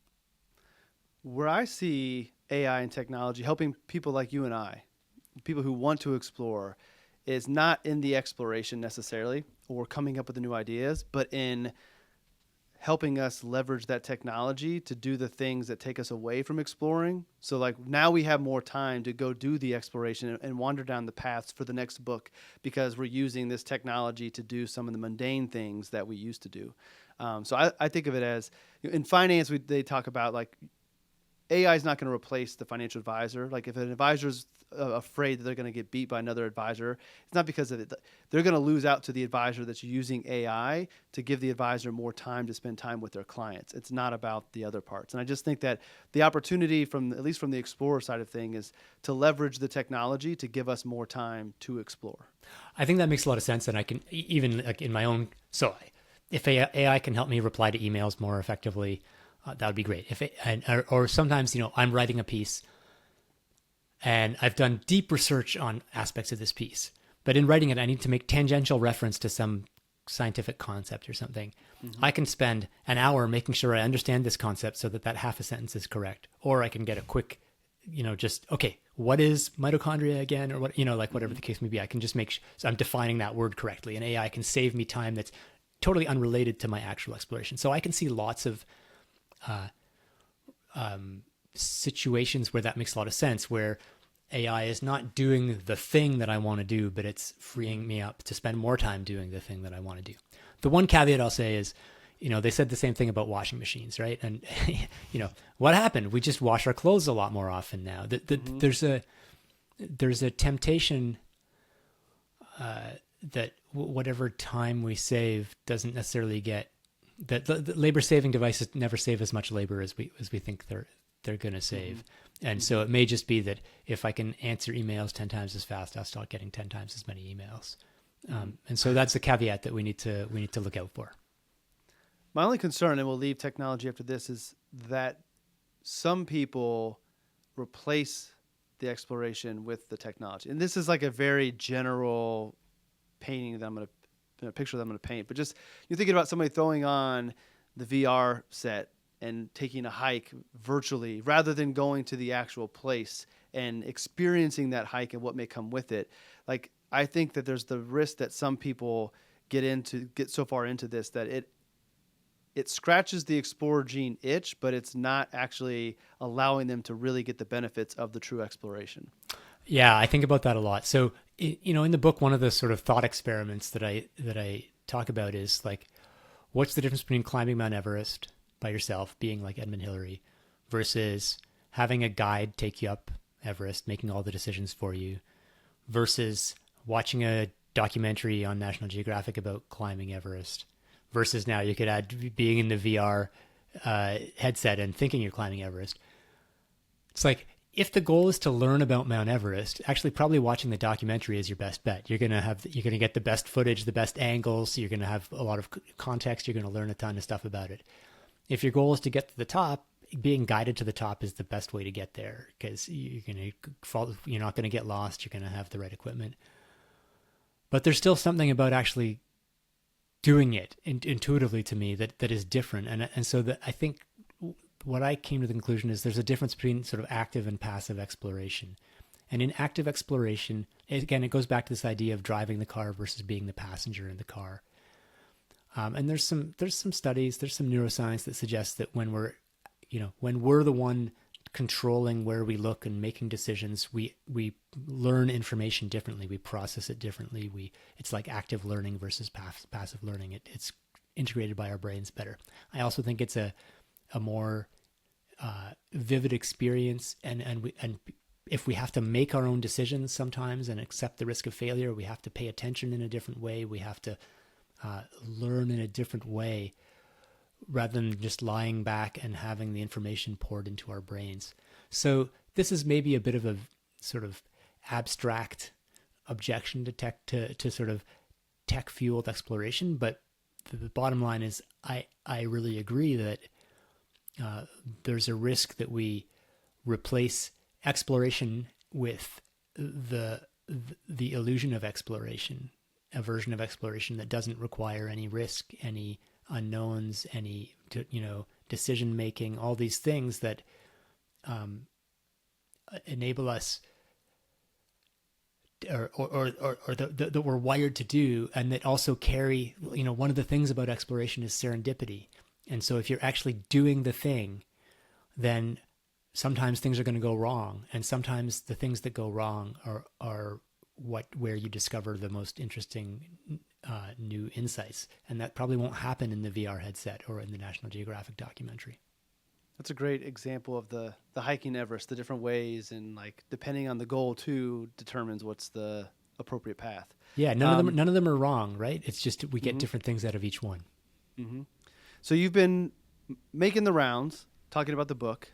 Where I see AI and technology helping people like you and I, people who want to explore, is not in the exploration necessarily or coming up with the new ideas, but in helping us leverage that technology to do the things that take us away from exploring. So like now we have more time to go do the exploration and wander down the paths for the next book because we're using this technology to do some of the mundane things that we used to do. So I think of it as, in finance, they talk about like AI is not going to replace the financial advisor. Like if an advisor is afraid that they're going to get beat by another advisor, it's not because of it. They're going to lose out to the advisor that's using AI to give the advisor more time to spend time with their clients. It's not about the other parts. And I just think that the opportunity from, at least from the explorer side of thing, is to leverage the technology to give us more time to explore. I think that makes a lot of sense. And I can even like in my own, so if AI can help me reply to emails more effectively, that would be great. Or sometimes, I'm writing a piece and I've done deep research on aspects of this piece, but in writing it, I need to make tangential reference to some scientific concept or something. Mm-hmm. I can spend an hour making sure I understand this concept so that half a sentence is correct. Or I can get a quick, okay, what is mitochondria again? Or what, like whatever the case may be, I can just so I'm defining that word correctly, and AI can save me time that's totally unrelated to my actual exploration. So I can see lots of situations where that makes a lot of sense, where AI is not doing the thing that I want to do, but it's freeing me up to spend more time doing the thing that I want to do. The one caveat I'll say is, they said the same thing about washing machines, right? And, what happened? We just wash our clothes a lot more often now. Mm-hmm. There's a temptation that whatever time we save doesn't necessarily get, that the labor saving devices never save as much labor as we think they're going to save. Mm-hmm. And so it may just be that if I can answer emails 10 times as fast, I'll start getting 10 times as many emails. And so that's a caveat that we need to look out for. My only concern, and we'll leave technology after this, is that some people replace the exploration with the technology. And this is like a very general painting that I'm going to picture that I'm going to paint. But just you're thinking about somebody throwing on the VR set and taking a hike virtually rather than going to the actual place and experiencing that hike and what may come with it. Like, I think that there's the risk that some people get so far into this that it scratches the explorer gene itch, but it's not actually allowing them to really get the benefits of the true exploration. Yeah, I think about that a lot. So, in the book, one of the sort of thought experiments that I talk about is like, what's the difference between climbing Mount Everest by yourself, being like Edmund Hillary, versus having a guide take you up Everest, making all the decisions for you, versus watching a documentary on National Geographic about climbing Everest, versus now you could add being in the VR headset and thinking you're climbing Everest. It's like, if the goal is to learn about Mount Everest, actually probably watching the documentary is your best bet. You're going to get the best footage, the best angles. You're going to have a lot of context. You're going to learn a ton of stuff about it. If your goal is to get to the top, being guided to the top is the best way to get there, because you're not going to get lost. You're going to have the right equipment. But there's still something about actually doing it intuitively to me that is different. And so that I think what I came to the conclusion is there's a difference between sort of active and passive exploration. And in active exploration, again, it goes back to this idea of driving the car versus being the passenger in the car. And there's some studies, there's some neuroscience that suggests that when we're the one controlling where we look and making decisions, we learn information differently, we process it differently. It's like active learning versus passive learning. It's integrated by our brains better. I also think it's a more vivid experience, and if we have to make our own decisions sometimes and accept the risk of failure, we have to pay attention in a different way. We have to learn in a different way rather than just lying back and having the information poured into our brains. So this is maybe a bit of a sort of abstract objection to tech, to sort of tech fueled exploration, but the bottom line is I really agree that there's a risk that we replace exploration with the illusion of exploration, a version of exploration that doesn't require any risk, any unknowns, any decision making, all these things that enable us or that we're wired to do, and that also carry, one of the things about exploration is serendipity. And so if you're actually doing the thing, then sometimes things are going to go wrong, and sometimes the things that go wrong are where you discover the most interesting new insights, and that probably won't happen in the VR headset or in the National Geographic documentary. That's a great example of the hiking Everest, the different ways, and like depending on the goal too determines what's the appropriate path. Yeah, none of them are wrong, right? It's just we get different things out of each one. Mm-hmm. So you've been making the rounds, talking about the book.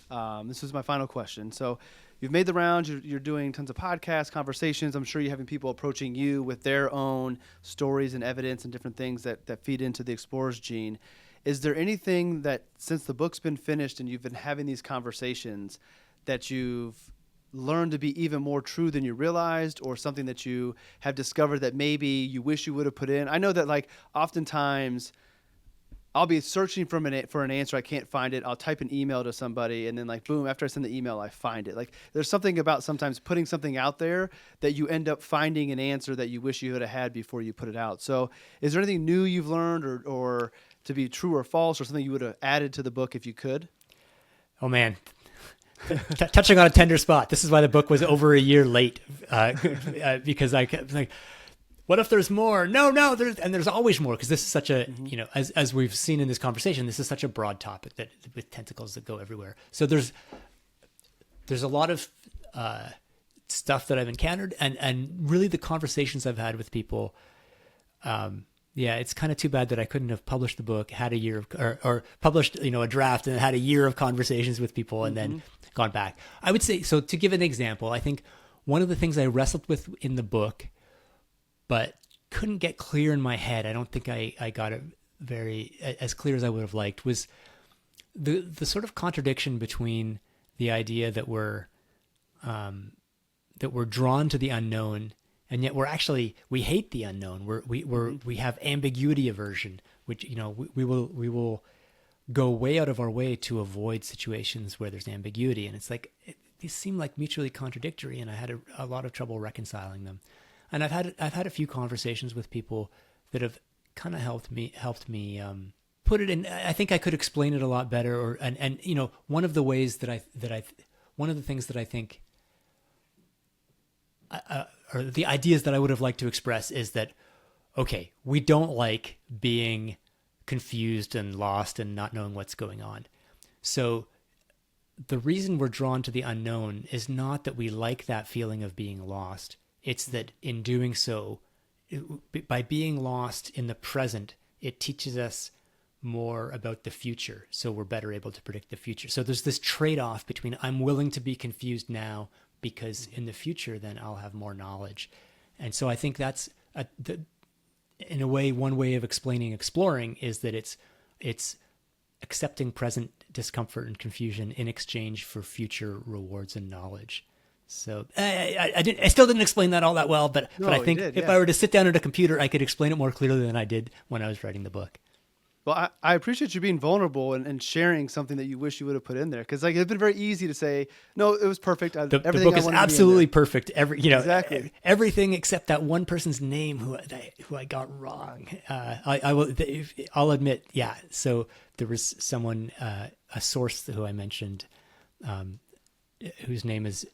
This is my final question. So you've made the rounds. You're doing tons of podcasts, conversations. I'm sure you're having people approaching you with their own stories and evidence and different things that feed into the explorer's gene. Is there anything that, since the book's been finished and you've been having these conversations, that you've learned to be even more true than you realized, or something that you have discovered that maybe you wish you would have put in? I know that like oftentimes I'll be searching for an answer. I can't find it. I'll type an email to somebody, and then like, boom, after I send the email, I find it. Like there's something about sometimes putting something out there that you end up finding an answer that you wish you would have had before you put it out. So is there anything new you've learned or to be true or false, or something you would have added to the book if you could? Oh man, touching on a tender spot. This is why the book was over a year late, because I kept like, what if there's more? No, there's always more, because this is such a, as we've seen in this conversation, this is such a broad topic that with tentacles that go everywhere. So there's a lot of stuff that I've encountered, and really the conversations I've had with people. Yeah, it's kind of too bad that I couldn't have published the book, had a year of, or published, a draft and had a year of conversations with people and then gone back. I would say, so to give an example, I think one of the things I wrestled with in the book, but couldn't get clear in my head, I don't think I got it very as clear as I would have liked, was the sort of contradiction between the idea that we're drawn to the unknown, and yet we hate the unknown. We have ambiguity aversion, which, we will go way out of our way to avoid situations where there's ambiguity. And it's like, these seem like mutually contradictory, and I had a lot of trouble reconciling them. And I've had a few conversations with people that have kind of helped me put it in. I think I could explain it a lot better, and one of the ways one of the things that I think, or the ideas that I would have liked to express is that, okay, we don't like being confused and lost and not knowing what's going on. So the reason we're drawn to the unknown is not that we like that feeling of being lost. It's that in doing so, by being lost in the present, it teaches us more about the future. So we're better able to predict the future. So there's this trade-off between, I'm willing to be confused now because in the future, then I'll have more knowledge. And so I think that's, in a way, one way of explaining exploring is that it's accepting present discomfort and confusion in exchange for future rewards and knowledge. So I still didn't explain that all that well, but I think if I were to sit down at a computer, I could explain it more clearly than I did when I was writing the book. Well, I appreciate you being vulnerable and sharing something that you wish you would have put in there. Because like it's been very easy to say, no, it was perfect. The book is absolutely perfect. Exactly. Everything except that one person's name who I got wrong. I'll admit, yeah. So there was someone, a source who I mentioned, whose name is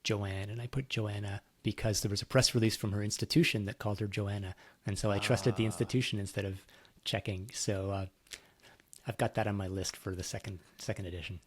Joanne, and I put Joanna because there was a press release from her institution that called her Joanna, and so I trusted the institution instead of checking. So I've got that on my list for the second edition.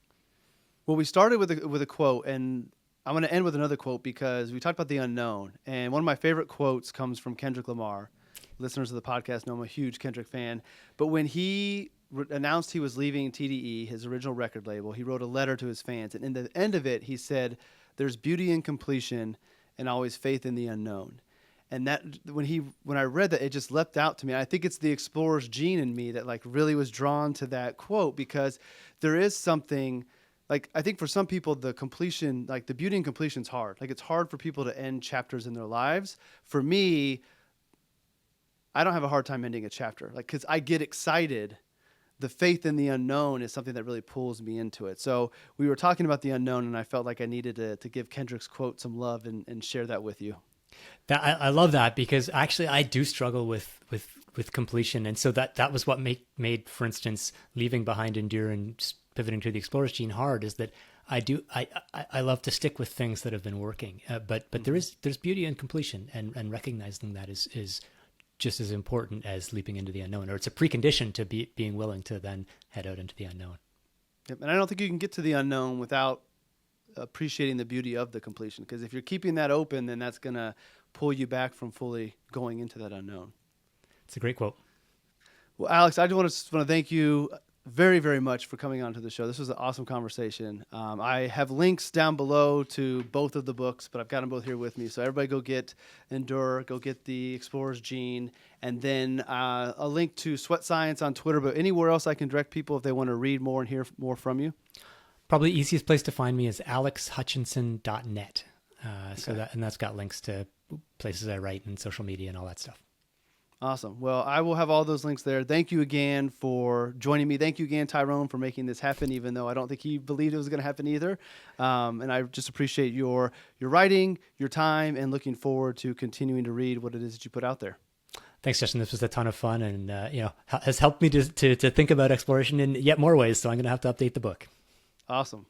Well, we started with a quote, and I'm going to end with another quote because we talked about the unknown, and one of my favorite quotes comes from Kendrick Lamar. Listeners of the podcast know I'm a huge Kendrick fan, but when he announced he was leaving TDE, his original record label, he wrote a letter to his fans. And in the end of it, he said, "There's beauty in completion and always faith in the unknown." And that when I read that, it just leapt out to me. I think it's the explorer's gene in me that like really was drawn to that quote, because there is something like, I think for some people, the completion, like the beauty in completion is hard. Like it's hard for people to end chapters in their lives. For me, I don't have a hard time ending a chapter, like, because I get excited. The faith in the unknown is something that really pulls me into it. So we were talking about the unknown, and I felt like I needed to give Kendrick's quote some love and share that with you. I love that, because actually I do struggle with completion. And so that was what made, for instance, leaving behind Endure and pivoting to the explorer's gene hard, is that I love to stick with things that have been working. But there's beauty in completion, and recognizing that is just as important as leaping into the unknown, or it's a precondition to being willing to then head out into the unknown. Yep. And I don't think you can get to the unknown without appreciating the beauty of the completion, because if you're keeping that open, then that's going to pull you back from fully going into that unknown. It's a great quote. Well, Alex, I just want to thank you very, very much for coming on to the show. This was an awesome conversation. I have links down below to both of the books, but I've got them both here with me. So everybody go get Endure, go get the Explorer's Gene, and then a link to Sweat Science on Twitter. But anywhere else I can direct people if they want to read more and hear more from you? Probably the easiest place to find me is alexhutchinson.net. Okay. That's got links to places I write and social media and all that stuff. Awesome. Well, I will have all those links there. Thank you again for joining me. Thank you again, Tyrone, for making this happen, even though I don't think he believed it was going to happen either. And I just appreciate your writing, your time, and looking forward to continuing to read what it is that you put out there. Thanks, Justin. This was a ton of fun, and has helped me to think about exploration in yet more ways. So I'm going to have to update the book. Awesome.